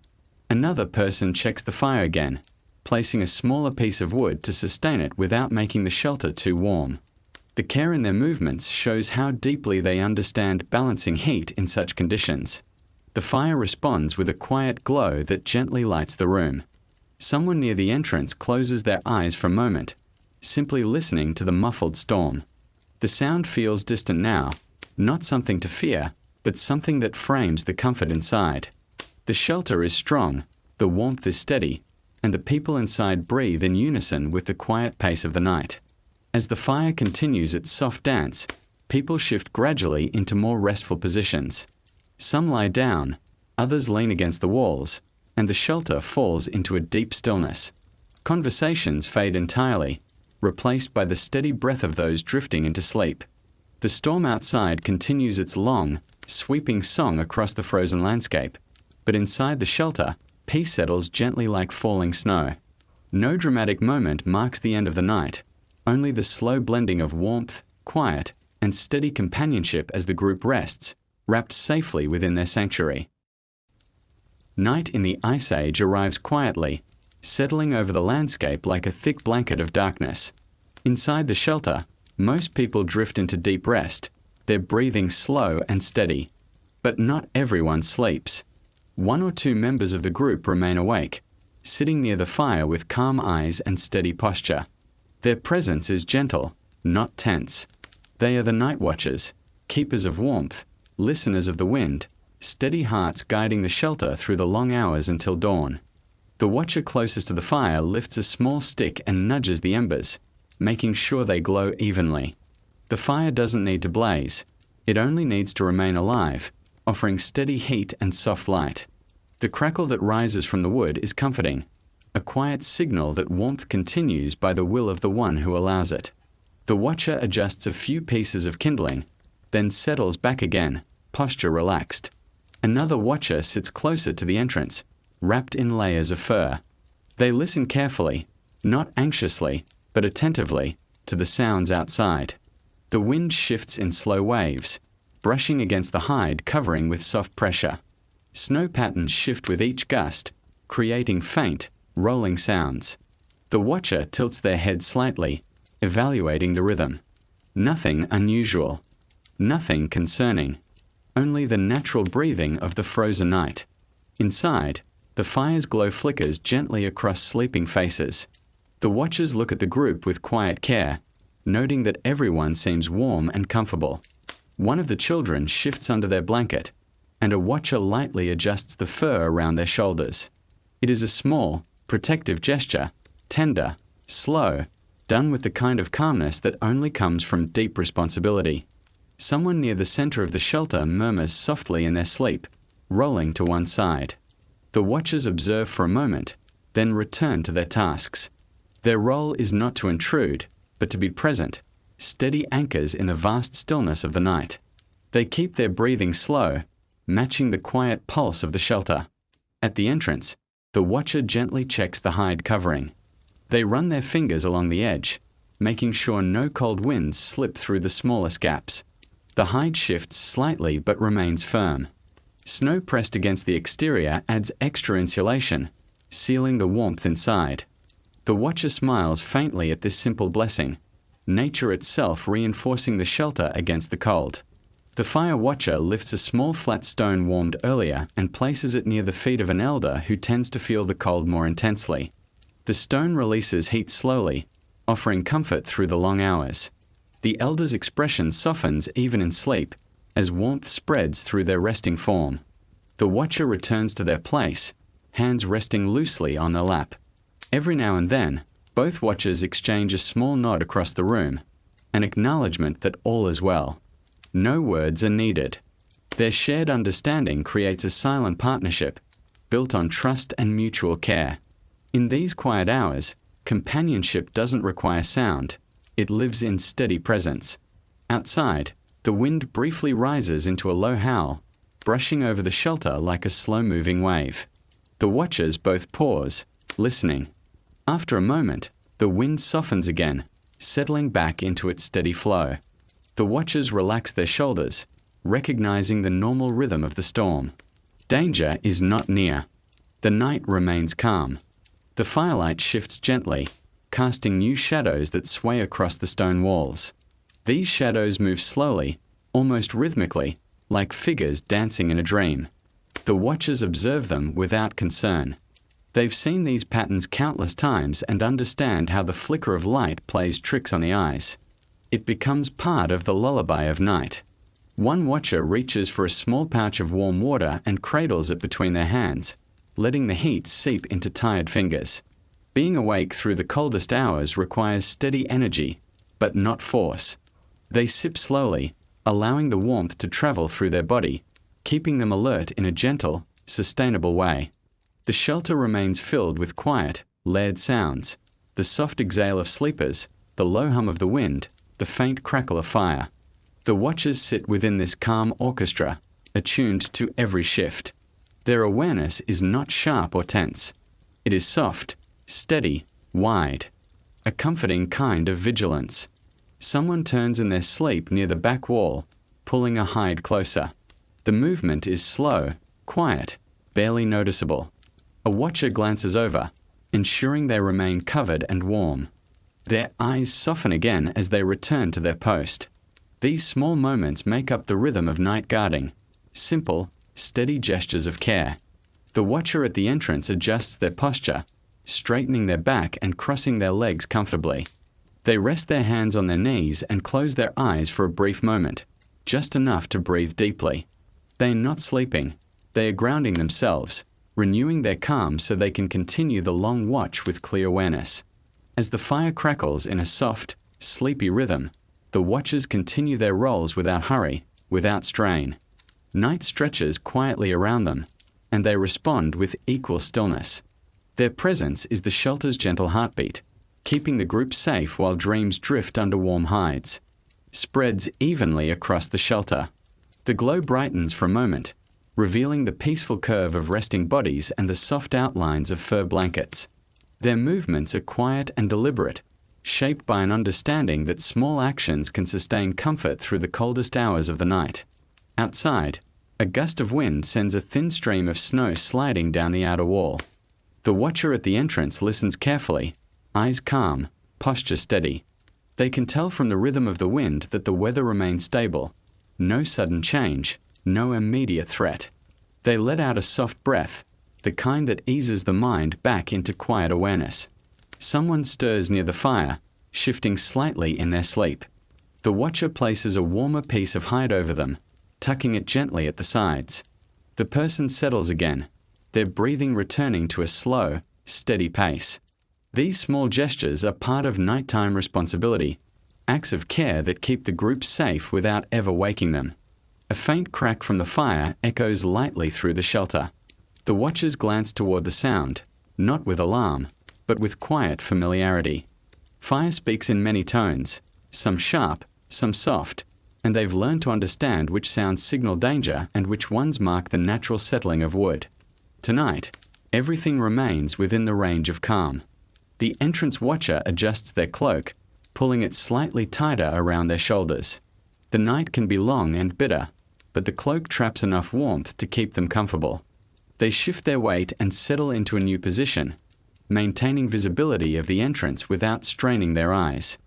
Another person checks the fire again, placing a smaller piece of wood to sustain it without making the shelter too warm. The care in their movements shows how deeply they understand balancing heat in such conditions. The fire responds with a quiet glow that gently lights the room. Someone near the entrance closes their eyes for a moment, simply listening to the muffled storm. The sound feels distant now, not something to fear, but something that frames the comfort inside. The shelter is strong, the warmth is steady, and the people inside breathe in unison with the quiet pace of the night. As the fire continues its soft dance, people shift gradually into more restful positions. Some lie down, others lean against the walls, and the shelter falls into a deep stillness. Conversations fade entirely, replaced by the steady breath of those drifting into sleep. The storm outside continues its long, sweeping song across the frozen landscape, but inside the shelter, peace settles gently like falling snow. No dramatic moment marks the end of the night, only the slow blending of warmth, quiet, and steady companionship as the group rests, wrapped safely within their sanctuary. Night in the Ice Age arrives quietly, settling over the landscape like a thick blanket of darkness. Inside the shelter, most people drift into deep rest, their breathing slow and steady. But not everyone sleeps. One or two members of the group remain awake, sitting near the fire with calm eyes and steady posture. Their presence is gentle, not tense. They are the night watchers, keepers of warmth, listeners of the wind, steady hearts guiding the shelter through the long hours until dawn. The watcher closest to the fire lifts a small stick and nudges the embers, making sure they glow evenly. The fire doesn't need to blaze. It only needs to remain alive, offering steady heat and soft light. The crackle that rises from the wood is comforting, a quiet signal that warmth continues by the will of the one who allows it. The watcher adjusts a few pieces of kindling, then settles back again, posture relaxed. Another watcher sits closer to the entrance, wrapped in layers of fur. They listen carefully, not anxiously, but attentively, to the sounds outside. The wind shifts in slow waves, brushing against the hide covering with soft pressure. Snow patterns shift with each gust, creating faint, rolling sounds. The watcher tilts their head slightly, evaluating the rhythm. Nothing unusual. Nothing concerning. Only the natural breathing of the frozen night. Inside, the fire's glow flickers gently across sleeping faces. The watchers look at the group with quiet care, noting that everyone seems warm and comfortable. One of the children shifts under their blanket, and a watcher lightly adjusts the fur around their shoulders. It is a small, protective gesture, tender, slow, done with the kind of calmness that only comes from deep responsibility. Someone near the center of the shelter murmurs softly in their sleep, rolling to one side. The watchers observe for a moment, then return to their tasks. Their role is not to intrude, but to be present, steady anchors in the vast stillness of the night. They keep their breathing slow, matching the quiet pulse of the shelter. At the entrance, the watcher gently checks the hide covering. They run their fingers along the edge, making sure no cold winds slip through the smallest gaps. The hide shifts slightly but remains firm. Snow pressed against the exterior adds extra insulation, sealing the warmth inside. The watcher smiles faintly at this simple blessing, nature itself reinforcing the shelter against the cold. The fire watcher lifts a small flat stone warmed earlier and places it near the feet of an elder who tends to feel the cold more intensely. The stone releases heat slowly, offering comfort through the long hours. The elder's expression softens even in sleep, as warmth spreads through their resting form. The watcher returns to their place, hands resting loosely on their lap. Every now and then, both watchers exchange a small nod across the room, an acknowledgement that all is well. No words are needed. Their shared understanding creates a silent partnership, built on trust and mutual care. In these quiet hours, companionship doesn't require sound. It lives in steady presence. Outside, the wind briefly rises into a low howl, brushing over the shelter like a slow-moving wave. The watchers both pause, listening. After a moment, the wind softens again, settling back into its steady flow. The watchers relax their shoulders, recognizing the normal rhythm of the storm. Danger is not near. The night remains calm. The firelight shifts gently, casting new shadows that sway across the stone walls. These shadows move slowly, almost rhythmically, like figures dancing in a dream. The watchers observe them without concern. They've seen these patterns countless times and understand how the flicker of light plays tricks on the eyes. It becomes part of the lullaby of night. One watcher reaches for a small pouch of warm water and cradles it between their hands, letting the heat seep into tired fingers. Being awake through the coldest hours requires steady energy, but not force. They sip slowly, allowing the warmth to travel through their body, keeping them alert in a gentle, sustainable way. The shelter remains filled with quiet, layered sounds, the soft exhale of sleepers, the low hum of the wind, the faint crackle of fire. The watchers sit within this calm orchestra, attuned to every shift. Their awareness is not sharp or tense. It is soft, steady, wide, a comforting kind of vigilance. Someone turns in their sleep near the back wall, pulling a hide closer. The movement is slow, quiet, barely noticeable. A watcher glances over, ensuring they remain covered and warm. Their eyes soften again as they return to their post. These small moments make up the rhythm of night guarding, simple, steady gestures of care. The watcher at the entrance adjusts their posture, straightening their back and crossing their legs comfortably. They rest their hands on their knees and close their eyes for a brief moment, just enough to breathe deeply. They are not sleeping. They are grounding themselves, renewing their calm so they can continue the long watch with clear awareness. As the fire crackles in a soft, sleepy rhythm, the watchers continue their roles without hurry, without strain. Night stretches quietly around them, and they respond with equal stillness. Their presence is the shelter's gentle heartbeat, keeping the group safe while dreams drift under warm hides. Spreads evenly across the shelter. The glow brightens for a moment, revealing the peaceful curve of resting bodies and the soft outlines of fur blankets. Their movements are quiet and deliberate, shaped by an understanding that small actions can sustain comfort through the coldest hours of the night. Outside, a gust of wind sends a thin stream of snow sliding down the outer wall. The watcher at the entrance listens carefully, eyes calm, posture steady. They can tell from the rhythm of the wind that the weather remains stable. No sudden change, no immediate threat. They let out a soft breath, the kind that eases the mind back into quiet awareness. Someone stirs near the fire, shifting slightly in their sleep. The watcher places a warmer piece of hide over them, tucking it gently at the sides. The person settles again, their breathing returning to a slow, steady pace. These small gestures are part of nighttime responsibility, acts of care that keep the group safe without ever waking them. A faint crack from the fire echoes lightly through the shelter. The watchers glance toward the sound, not with alarm, but with quiet familiarity. Fire speaks in many tones, some sharp, some soft, and they've learned to understand which sounds signal danger and which ones mark the natural settling of wood. Tonight, everything remains within the range of calm. The entrance watcher adjusts their cloak, pulling it slightly tighter around their shoulders. The night can be long and bitter, but the cloak traps enough warmth to keep them comfortable. They shift their weight and settle into a new position, maintaining visibility of the entrance without straining their eyes.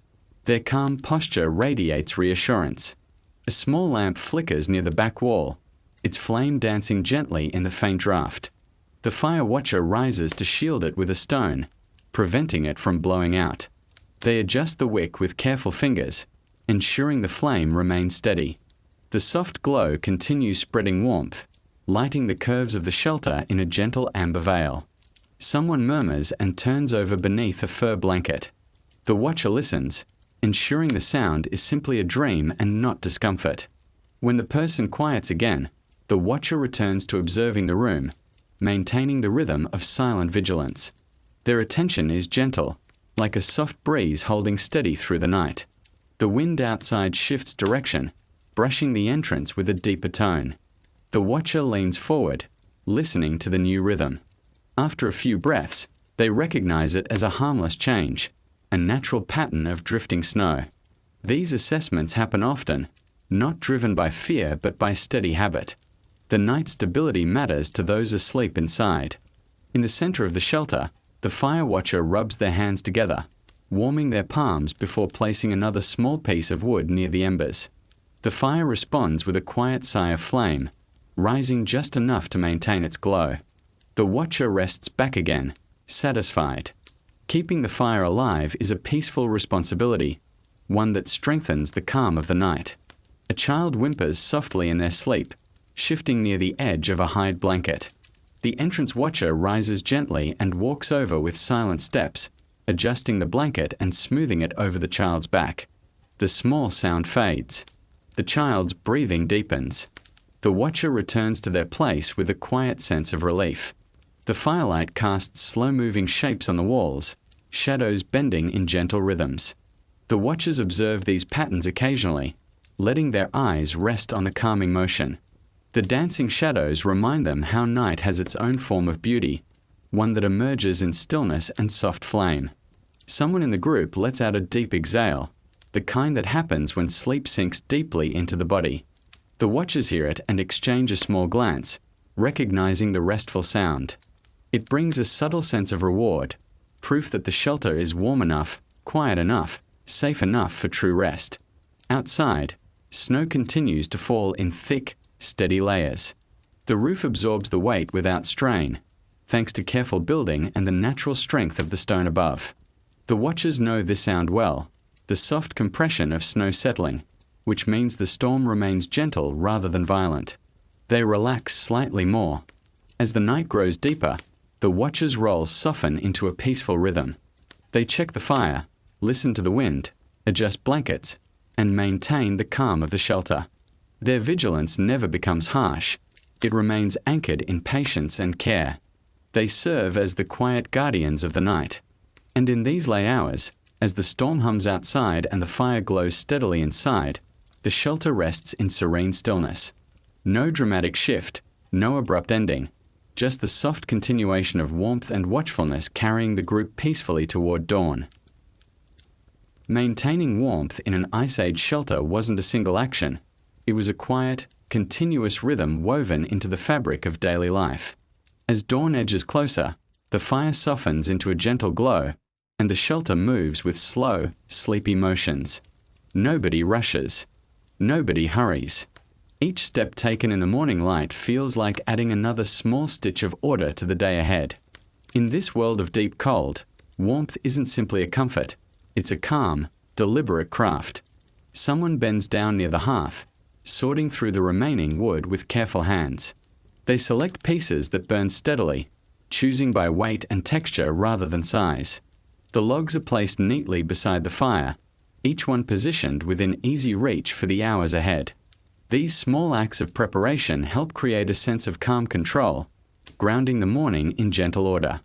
Their calm posture radiates reassurance. A small lamp flickers near the back wall, its flame dancing gently in the faint draft. The fire watcher rises to shield it with a stone, preventing it from blowing out. They adjust the wick with careful fingers, ensuring the flame remains steady. The soft glow continues spreading warmth, lighting the curves of the shelter in a gentle amber veil. Someone murmurs and turns over beneath a fur blanket. The watcher listens, ensuring the sound is simply a dream and not discomfort. When the person quiets again, the watcher returns to observing the room, maintaining the rhythm of silent vigilance. Their attention is gentle, like a soft breeze holding steady through the night. The wind outside shifts direction, brushing the entrance with a deeper tone. The watcher leans forward, listening to the new rhythm. After a few breaths, they recognize it as a harmless change, a natural pattern of drifting snow. These assessments happen often, not driven by fear but by steady habit. The night stability matters to those asleep inside. In the center of the shelter, the fire watcher rubs their hands together, warming their palms before placing another small piece of wood near the embers. The fire responds with a quiet sigh of flame, rising just enough to maintain its glow. The watcher rests back again, satisfied. Keeping the fire alive is a peaceful responsibility, one that strengthens the calm of the night. A child whimpers softly in their sleep, shifting near the edge of a hide blanket. The entrance watcher rises gently and walks over with silent steps, adjusting the blanket and smoothing it over the child's back. The small sound fades. The child's breathing deepens. The watcher returns to their place with a quiet sense of relief. The firelight casts slow-moving shapes on the walls, shadows bending in gentle rhythms. The watchers observe these patterns occasionally, letting their eyes rest on the calming motion. The dancing shadows remind them how night has its own form of beauty, one that emerges in stillness and soft flame. Someone in the group lets out a deep exhale, the kind that happens when sleep sinks deeply into the body. The watchers hear it and exchange a small glance, recognizing the restful sound. It brings a subtle sense of reward, proof that the shelter is warm enough, quiet enough, safe enough for true rest. Outside, snow continues to fall in thick, steady layers. The roof absorbs the weight without strain, thanks to careful building and the natural strength of the stone above. The watchers know this sound well, the soft compression of snow settling, which means the storm remains gentle rather than violent. They relax slightly more. As the night grows deeper, the watchers' roles soften into a peaceful rhythm. They check the fire, listen to the wind, adjust blankets, and maintain the calm of the shelter. Their vigilance never becomes harsh. It remains anchored in patience and care. They serve as the quiet guardians of the night. And in these late hours, as the storm hums outside and the fire glows steadily inside, the shelter rests in serene stillness. No dramatic shift, no abrupt ending, just the soft continuation of warmth and watchfulness carrying the group peacefully toward dawn. Maintaining warmth in an Ice Age shelter wasn't a single action. It was a quiet, continuous rhythm woven into the fabric of daily life. As dawn edges closer, the fire softens into a gentle glow, and the shelter moves with slow, sleepy motions. Nobody rushes. Nobody hurries. Each step taken in the morning light feels like adding another small stitch of order to the day ahead. In this world of deep cold, warmth isn't simply a comfort. It's a calm, deliberate craft. Someone bends down near the hearth, sorting through the remaining wood with careful hands. They select pieces that burn steadily, choosing by weight and texture rather than size. The logs are placed neatly beside the fire, each one positioned within easy reach for the hours ahead. These small acts of preparation help create a sense of calm control, grounding the morning in gentle order.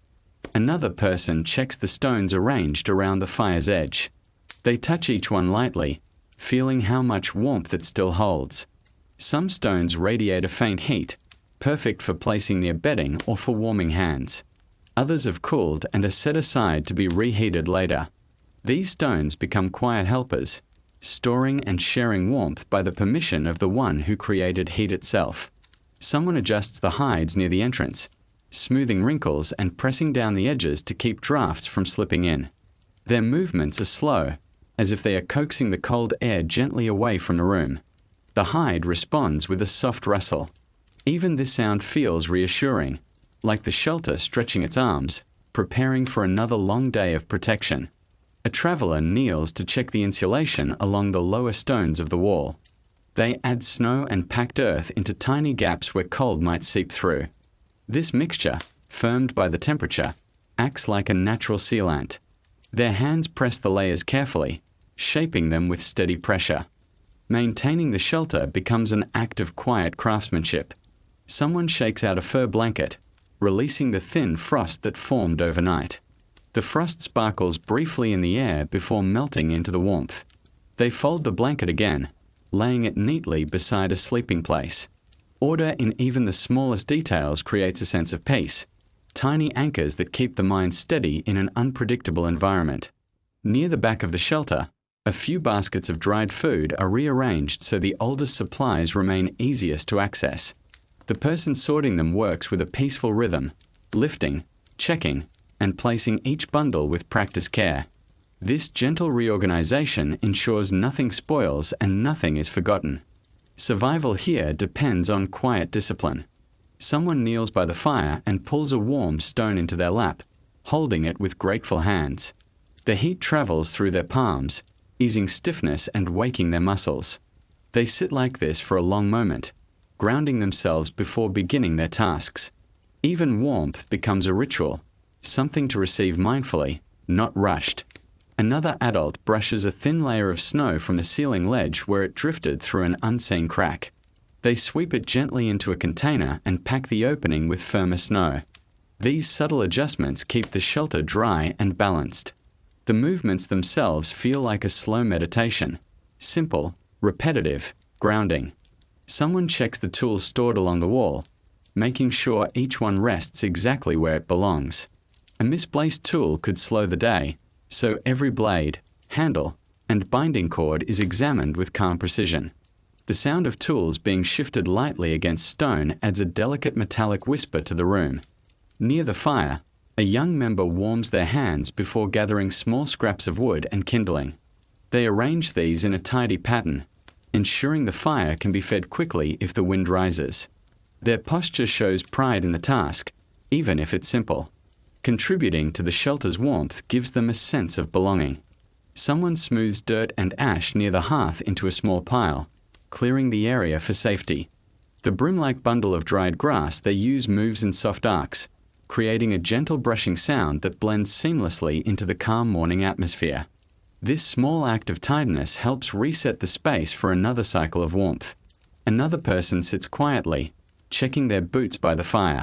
Another person checks the stones arranged around the fire's edge. They touch each one lightly, feeling how much warmth it still holds. Some stones radiate a faint heat, perfect for placing near bedding or for warming hands. Others have cooled and are set aside to be reheated later. These stones become quiet helpers, storing and sharing warmth by the permission of the one who created heat itself. Someone adjusts the hides near the entrance, smoothing wrinkles and pressing down the edges to keep drafts from slipping in. Their movements are slow, as if they are coaxing the cold air gently away from the room. The hide responds with a soft rustle. Even this sound feels reassuring, like the shelter stretching its arms, preparing for another long day of protection. A traveler kneels to check the insulation along the lower stones of the wall. They add snow and packed earth into tiny gaps where cold might seep through. This mixture, firmed by the temperature, acts like a natural sealant. Their hands press the layers carefully, shaping them with steady pressure. Maintaining the shelter becomes an act of quiet craftsmanship. Someone shakes out a fur blanket, releasing the thin frost that formed overnight. The frost sparkles briefly in the air before melting into the warmth. They fold the blanket again, laying it neatly beside a sleeping place. Order in even the smallest details creates a sense of peace, tiny anchors that keep the mind steady in an unpredictable environment. Near the back of the shelter, a few baskets of dried food are rearranged so the oldest supplies remain easiest to access. The person sorting them works with a peaceful rhythm, lifting, checking, and placing each bundle with practiced care. This gentle reorganization ensures nothing spoils and nothing is forgotten. Survival here depends on quiet discipline. Someone kneels by the fire and pulls a warm stone into their lap, holding it with grateful hands. The heat travels through their palms, easing stiffness and waking their muscles. They sit like this for a long moment, grounding themselves before beginning their tasks. Even warmth becomes a ritual, something to receive mindfully, not rushed. Another adult brushes a thin layer of snow from the ceiling ledge where it drifted through an unseen crack. They sweep it gently into a container and pack the opening with firmer snow. These subtle adjustments keep the shelter dry and balanced. The movements themselves feel like a slow meditation, simple, repetitive, grounding. Someone checks the tools stored along the wall, making sure each one rests exactly where it belongs. A misplaced tool could slow the day, so every blade, handle, and binding cord is examined with calm precision. The sound of tools being shifted lightly against stone adds a delicate metallic whisper to the room. Near the fire, a young member warms their hands before gathering small scraps of wood and kindling. They arrange these in a tidy pattern, ensuring the fire can be fed quickly if the wind rises. Their posture shows pride in the task, even if it's simple. Contributing to the shelter's warmth gives them a sense of belonging. Someone smooths dirt and ash near the hearth into a small pile, clearing the area for safety. The broom-like bundle of dried grass they use moves in soft arcs, creating a gentle brushing sound that blends seamlessly into the calm morning atmosphere. This small act of tidiness helps reset the space for another cycle of warmth. Another person sits quietly, checking their boots by the fire.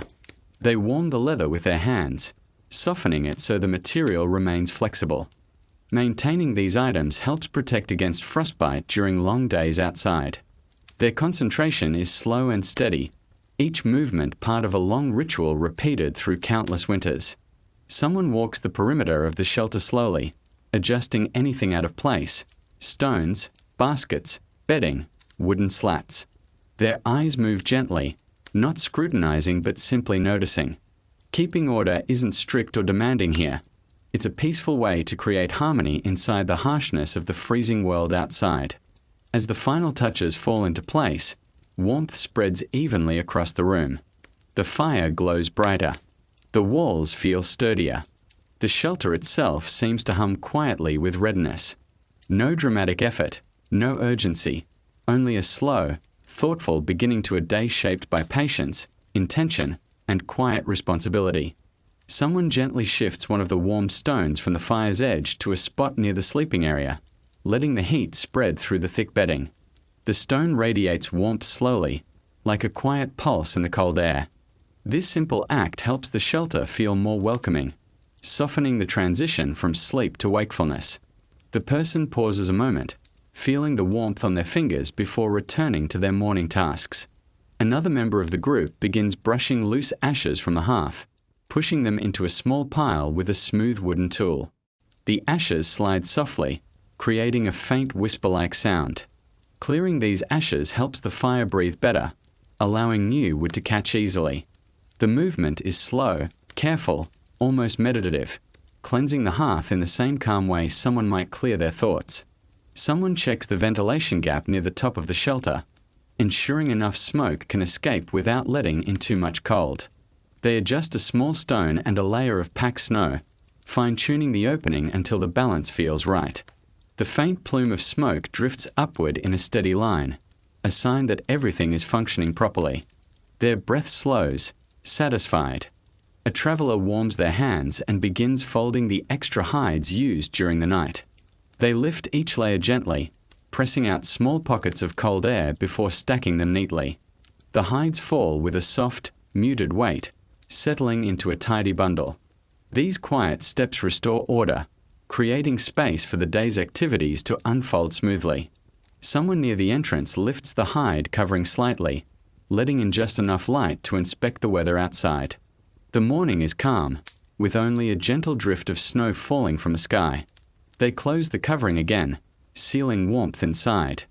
They warm the leather with their hands, softening it so the material remains flexible. Maintaining these items helps protect against frostbite during long days outside. Their concentration is slow and steady, each movement part of a long ritual repeated through countless winters. Someone walks the perimeter of the shelter slowly, adjusting anything out of place: stones, baskets, bedding, wooden slats. Their eyes move gently, not scrutinizing but simply noticing. Keeping order isn't strict or demanding here. It's a peaceful way to create harmony inside the harshness of the freezing world outside. As the final touches fall into place, warmth spreads evenly across the room. The fire glows brighter. The walls feel sturdier. The shelter itself seems to hum quietly with readiness. No dramatic effort, no urgency, only a slow, thoughtful beginning to a day shaped by patience, intention, and quiet responsibility. Someone gently shifts one of the warm stones from the fire's edge to a spot near the sleeping area, letting the heat spread through the thick bedding. The stone radiates warmth slowly, like a quiet pulse in the cold air. This simple act helps the shelter feel more welcoming, softening the transition from sleep to wakefulness. The person pauses a moment, feeling the warmth on their fingers before returning to their morning tasks. Another member of the group begins brushing loose ashes from the hearth, pushing them into a small pile with a smooth wooden tool. The ashes slide softly, creating a faint whisper-like sound. Clearing these ashes helps the fire breathe better, allowing new wood to catch easily. The movement is slow, careful, almost meditative, cleansing the hearth in the same calm way someone might clear their thoughts. Someone checks the ventilation gap near the top of the shelter, ensuring enough smoke can escape without letting in too much cold. They adjust a small stone and a layer of packed snow, fine-tuning the opening until the balance feels right. The faint plume of smoke drifts upward in a steady line, a sign that everything is functioning properly. Their breath slows, satisfied. A traveler warms their hands and begins folding the extra hides used during the night. They lift each layer gently, pressing out small pockets of cold air before stacking them neatly. The hides fall with a soft, muted weight, settling into a tidy bundle. These quiet steps restore order, creating space for the day's activities to unfold smoothly. Someone near the entrance lifts the hide covering slightly, letting in just enough light to inspect the weather outside. The morning is calm, with only a gentle drift of snow falling from the sky. They close the covering again, sealing warmth inside.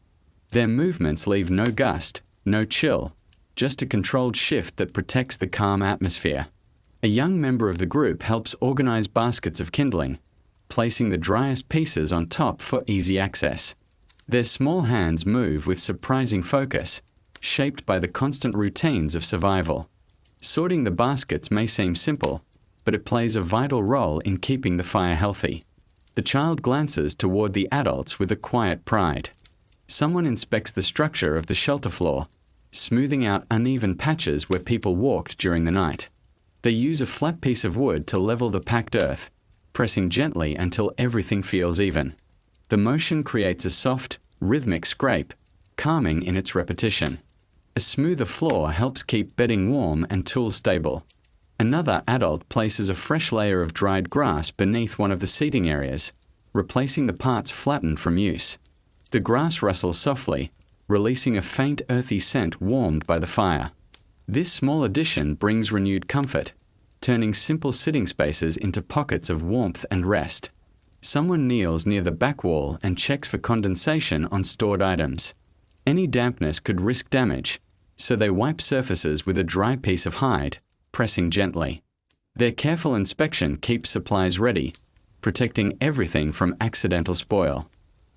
Their movements leave no gust, no chill, just a controlled shift that protects the calm atmosphere. A young member of the group helps organize baskets of kindling, placing the driest pieces on top for easy access. Their small hands move with surprising focus, shaped by the constant routines of survival. Sorting the baskets may seem simple, but it plays a vital role in keeping the fire healthy. The child glances toward the adults with a quiet pride. Someone inspects the structure of the shelter floor, smoothing out uneven patches where people walked during the night. They use a flat piece of wood to level the packed earth, pressing gently until everything feels even. The motion creates a soft, rhythmic scrape, calming in its repetition. A smoother floor helps keep bedding warm and tools stable. Another adult places a fresh layer of dried grass beneath one of the seating areas, replacing the parts flattened from use. The grass rustles softly, releasing a faint earthy scent warmed by the fire. This small addition brings renewed comfort, turning simple sitting spaces into pockets of warmth and rest. Someone kneels near the back wall and checks for condensation on stored items. Any dampness could risk damage, so they wipe surfaces with a dry piece of hide, pressing gently. Their careful inspection keeps supplies ready, protecting everything from accidental spoil.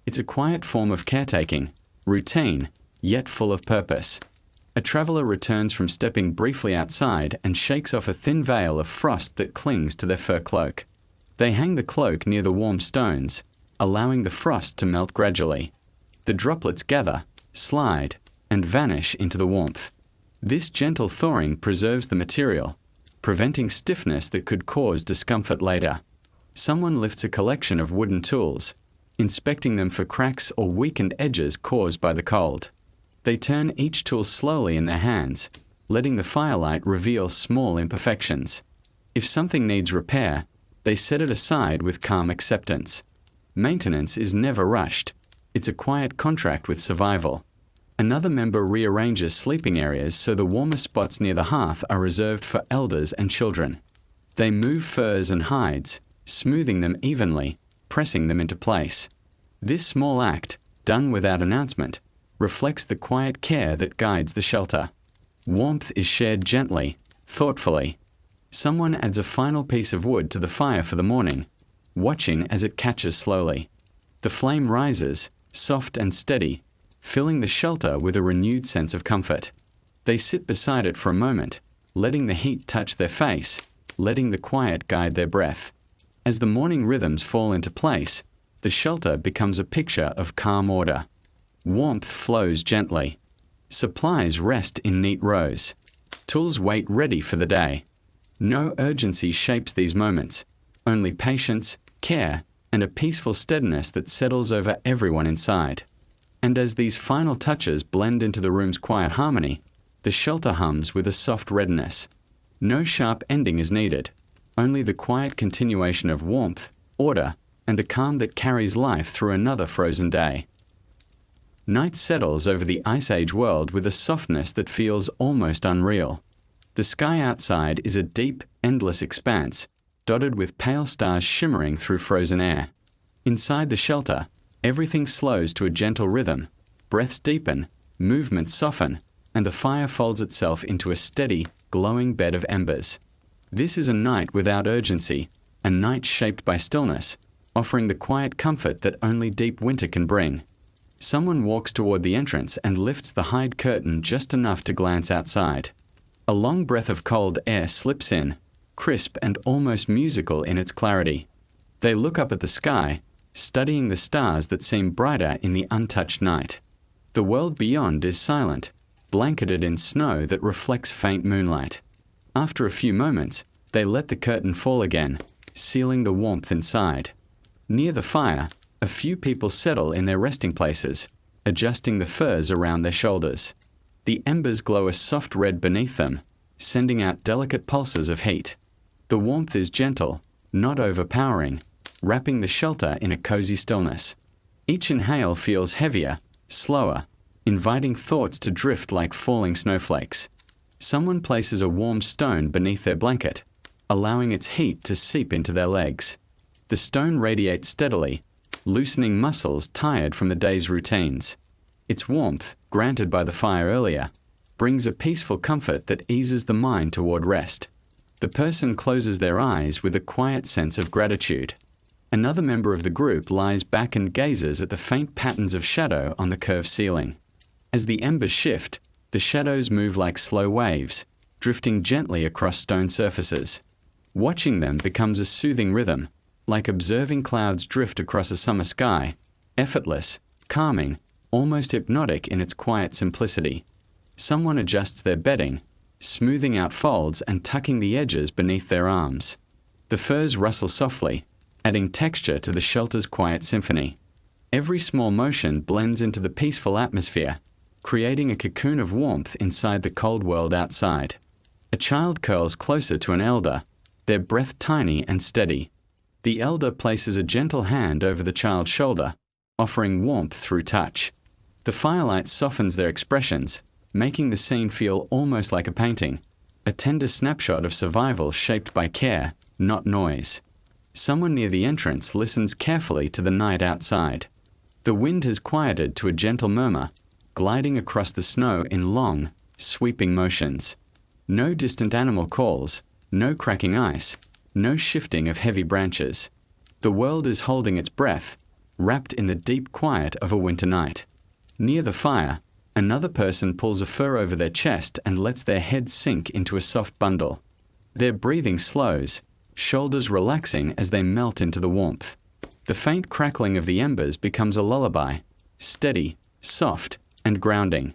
It's a quiet form of caretaking, routine, yet full of purpose. A traveler returns from stepping briefly outside and shakes off a thin veil of frost that clings to their fur cloak. They hang the cloak near the warm stones, allowing the frost to melt gradually. The droplets gather, slide, and vanish into the warmth. This gentle thawing preserves the material, preventing stiffness that could cause discomfort later. Someone lifts a collection of wooden tools, inspecting them for cracks or weakened edges caused by the cold. They turn each tool slowly in their hands, letting the firelight reveal small imperfections. If something needs repair, they set it aside with calm acceptance. Maintenance is never rushed. It's a quiet contract with survival. Another member rearranges sleeping areas so the warmer spots near the hearth are reserved for elders and children. They move furs and hides, smoothing them evenly, pressing them into place. This small act, done without announcement, reflects the quiet care that guides the shelter. Warmth is shared gently, thoughtfully. Someone adds a final piece of wood to the fire for the morning, watching as it catches slowly. The flame rises, soft and steady, filling the shelter with a renewed sense of comfort. They sit beside it for a moment, letting the heat touch their face, letting the quiet guide their breath. As the morning rhythms fall into place, the shelter becomes a picture of calm order. Warmth flows gently. Supplies rest in neat rows. Tools wait ready for the day. No urgency shapes these moments, only patience, care, and a peaceful steadiness that settles over everyone inside. And as these final touches blend into the room's quiet harmony, the shelter hums with a soft readiness. No sharp ending is needed, only the quiet continuation of warmth, order, and the calm that carries life through another frozen day. Night settles over the Ice Age world with a softness that feels almost unreal. The sky outside is a deep, endless expanse, dotted with pale stars shimmering through frozen air. Inside the shelter, everything slows to a gentle rhythm. Breaths deepen, movements soften, and the fire folds itself into a steady, glowing bed of embers. This is a night without urgency, a night shaped by stillness, offering the quiet comfort that only deep winter can bring. Someone walks toward the entrance and lifts the hide curtain just enough to glance outside. A long breath of cold air slips in, crisp and almost musical in its clarity. They look up at the sky, studying the stars that seem brighter in the untouched night. The world beyond is silent, blanketed in snow that reflects faint moonlight. After a few moments, they let the curtain fall again, sealing the warmth inside. Near the fire, a few people settle in their resting places, adjusting the furs around their shoulders. The embers glow a soft red beneath them, sending out delicate pulses of heat. The warmth is gentle, not overpowering, wrapping the shelter in a cozy stillness. Each inhale feels heavier, slower, inviting thoughts to drift like falling snowflakes. Someone places a warm stone beneath their blanket, allowing its heat to seep into their legs. The stone radiates steadily, loosening muscles tired from the day's routines. Its warmth, granted by the fire earlier, brings a peaceful comfort that eases the mind toward rest. The person closes their eyes with a quiet sense of gratitude. Another member of the group lies back and gazes at the faint patterns of shadow on the curved ceiling. As the embers shift, the shadows move like slow waves, drifting gently across stone surfaces. Watching them becomes a soothing rhythm, like observing clouds drift across a summer sky, effortless, calming, almost hypnotic in its quiet simplicity. Someone adjusts their bedding, smoothing out folds and tucking the edges beneath their arms. The furs rustle softly, adding texture to the shelter's quiet symphony. Every small motion blends into the peaceful atmosphere, creating a cocoon of warmth inside the cold world outside. A child curls closer to an elder, their breath tiny and steady. The elder places a gentle hand over the child's shoulder, offering warmth through touch. The firelight softens their expressions, making the scene feel almost like a painting, a tender snapshot of survival shaped by care, not noise. Someone near the entrance listens carefully to the night outside. The wind has quieted to a gentle murmur, gliding across the snow in long, sweeping motions. No distant animal calls, no cracking ice, no shifting of heavy branches. The world is holding its breath, wrapped in the deep quiet of a winter night. Near the fire, another person pulls a fur over their chest and lets their head sink into a soft bundle. Their breathing slows, shoulders relaxing as they melt into the warmth. The faint crackling of the embers becomes a lullaby, steady, soft, and grounding.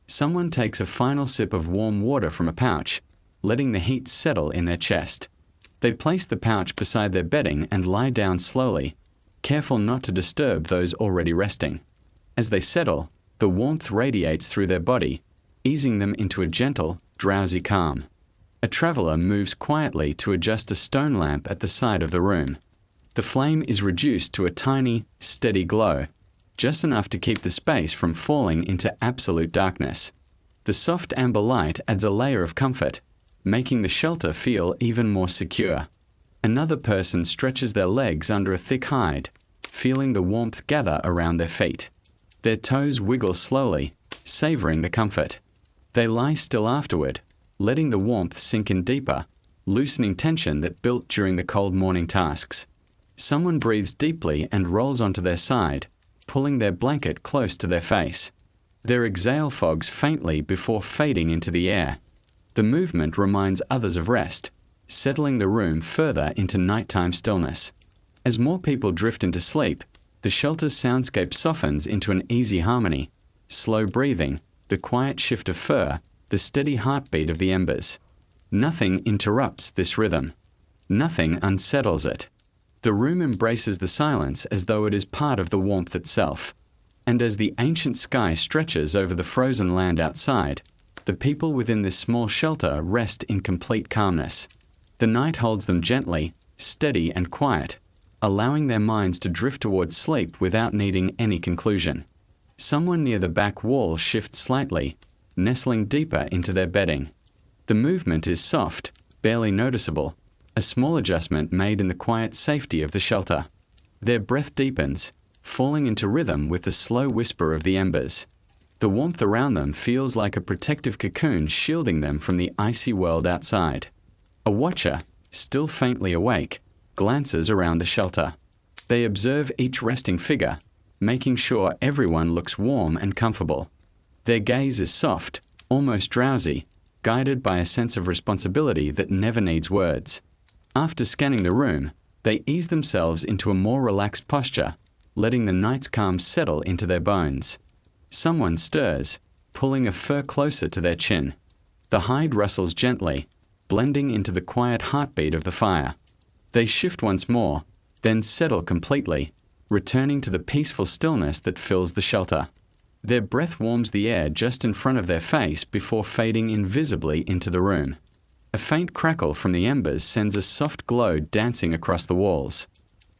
Someone takes a final sip of warm water from a pouch, letting the heat settle in their chest. They place the pouch beside their bedding and lie down slowly, careful not to disturb those already resting. As they settle, the warmth radiates through their body, easing them into a gentle, drowsy calm. A traveler moves quietly to adjust a stone lamp at the side of the room. The flame is reduced to a tiny, steady glow, just enough to keep the space from falling into absolute darkness. The soft amber light adds a layer of comfort, making the shelter feel even more secure. Another person stretches their legs under a thick hide, feeling the warmth gather around their feet. Their toes wiggle slowly, savoring the comfort. They lie still afterward, letting the warmth sink in deeper, loosening tension that built during the cold morning tasks. Someone breathes deeply and rolls onto their side, pulling their blanket close to their face. Their exhale fogs faintly before fading into the air. The movement reminds others of rest, settling the room further into nighttime stillness. As more people drift into sleep, the shelter's soundscape softens into an easy harmony. Slow breathing, the quiet shift of fur, the steady heartbeat of the embers. Nothing interrupts this rhythm. Nothing unsettles it. The room embraces the silence as though it is part of the warmth itself. And as the ancient sky stretches over the frozen land outside, the people within this small shelter rest in complete calmness. The night holds them gently, steady and quiet, allowing their minds to drift towards sleep without needing any conclusion. Someone near the back wall shifts slightly, nestling deeper into their bedding. The movement is soft, barely noticeable, a small adjustment made in the quiet safety of the shelter. Their breath deepens, falling into rhythm with the slow whisper of the embers. The warmth around them feels like a protective cocoon shielding them from the icy world outside. A watcher, still faintly awake, glances around the shelter. They observe each resting figure, making sure everyone looks warm and comfortable. Their gaze is soft, almost drowsy, guided by a sense of responsibility that never needs words. After scanning the room, they ease themselves into a more relaxed posture, letting the night's calm settle into their bones. Someone stirs, pulling a fur closer to their chin. The hide rustles gently, blending into the quiet heartbeat of the fire. They shift once more, then settle completely, returning to the peaceful stillness that fills the shelter. Their breath warms the air just in front of their face before fading invisibly into the room. A faint crackle from the embers sends a soft glow dancing across the walls.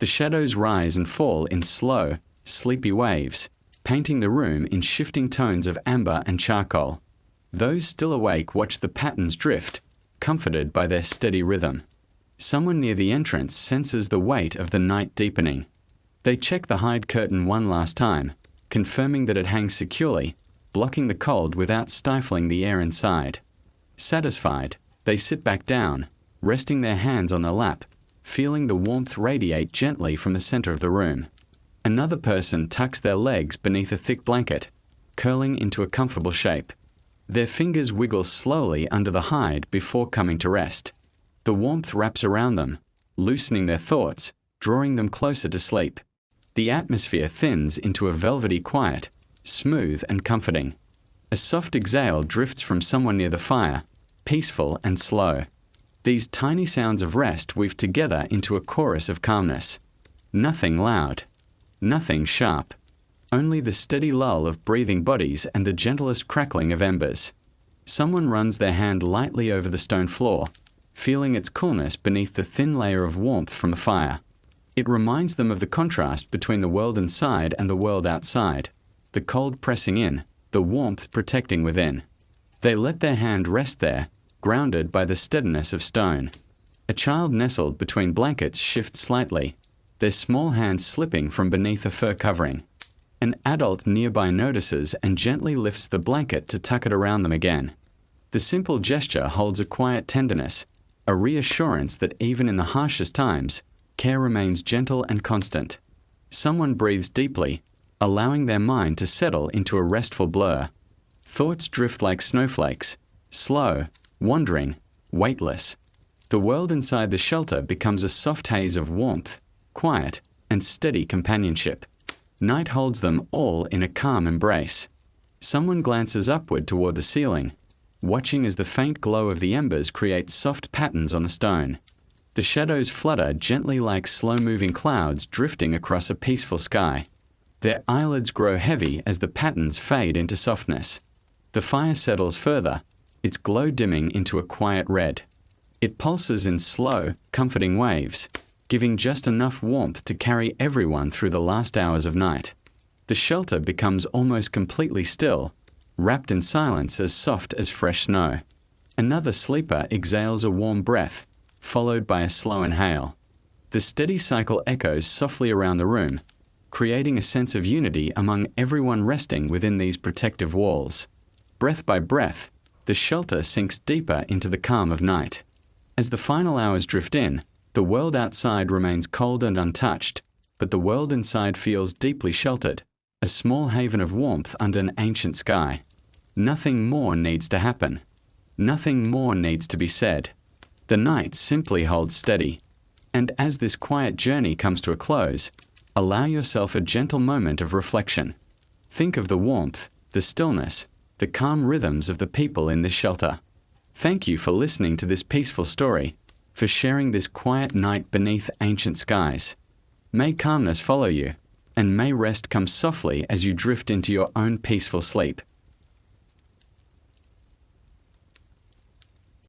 The shadows rise and fall in slow, sleepy waves, painting the room in shifting tones of amber and charcoal. Those still awake watch the patterns drift, comforted by their steady rhythm. Someone near the entrance senses the weight of the night deepening. They check the hide curtain one last time, confirming that it hangs securely, blocking the cold without stifling the air inside. Satisfied, they sit back down, resting their hands on their lap, feeling the warmth radiate gently from the center of the room. Another person tucks their legs beneath a thick blanket, curling into a comfortable shape. Their fingers wiggle slowly under the hide before coming to rest. The warmth wraps around them, loosening their thoughts, drawing them closer to sleep. The atmosphere thins into a velvety quiet, smooth and comforting. A soft exhale drifts from someone near the fire, peaceful and slow. These tiny sounds of rest weave together into a chorus of calmness. Nothing loud, nothing sharp, only the steady lull of breathing bodies and the gentlest crackling of embers. Someone runs their hand lightly over the stone floor, feeling its coolness beneath the thin layer of warmth from the fire. It reminds them of the contrast between the world inside and the world outside, the cold pressing in, the warmth protecting within. They let their hand rest there, grounded by the steadiness of stone. A child nestled between blankets shifts slightly, their small hands slipping from beneath a fur covering. An adult nearby notices and gently lifts the blanket to tuck it around them again. The simple gesture holds a quiet tenderness, a reassurance that even in the harshest times, care remains gentle and constant. Someone breathes deeply, allowing their mind to settle into a restful blur. Thoughts drift like snowflakes, slow, wandering, weightless. The world inside the shelter becomes a soft haze of warmth, quiet, and steady companionship. Night holds them all in a calm embrace. Someone glances upward toward the ceiling, watching as the faint glow of the embers creates soft patterns on the stone. The shadows flutter gently like slow-moving clouds drifting across a peaceful sky. Their eyelids grow heavy as the patterns fade into softness. The fire settles further, its glow dimming into a quiet red. It pulses in slow, comforting waves, giving just enough warmth to carry everyone through the last hours of night. The shelter becomes almost completely still, wrapped in silence as soft as fresh snow. Another sleeper exhales a warm breath, followed by a slow inhale. The steady cycle echoes softly around the room, creating a sense of unity among everyone resting within these protective walls. Breath by breath, the shelter sinks deeper into the calm of night. As the final hours drift in, the world outside remains cold and untouched, but the world inside feels deeply sheltered, a small haven of warmth under an ancient sky. Nothing more needs to happen. Nothing more needs to be said. The night simply holds steady. And as this quiet journey comes to a close, allow yourself a gentle moment of reflection. Think of the warmth, the stillness, the calm rhythms of the people in this shelter. Thank you for listening to this peaceful story, for sharing this quiet night beneath ancient skies. May calmness follow you, and may rest come softly as you drift into your own peaceful sleep.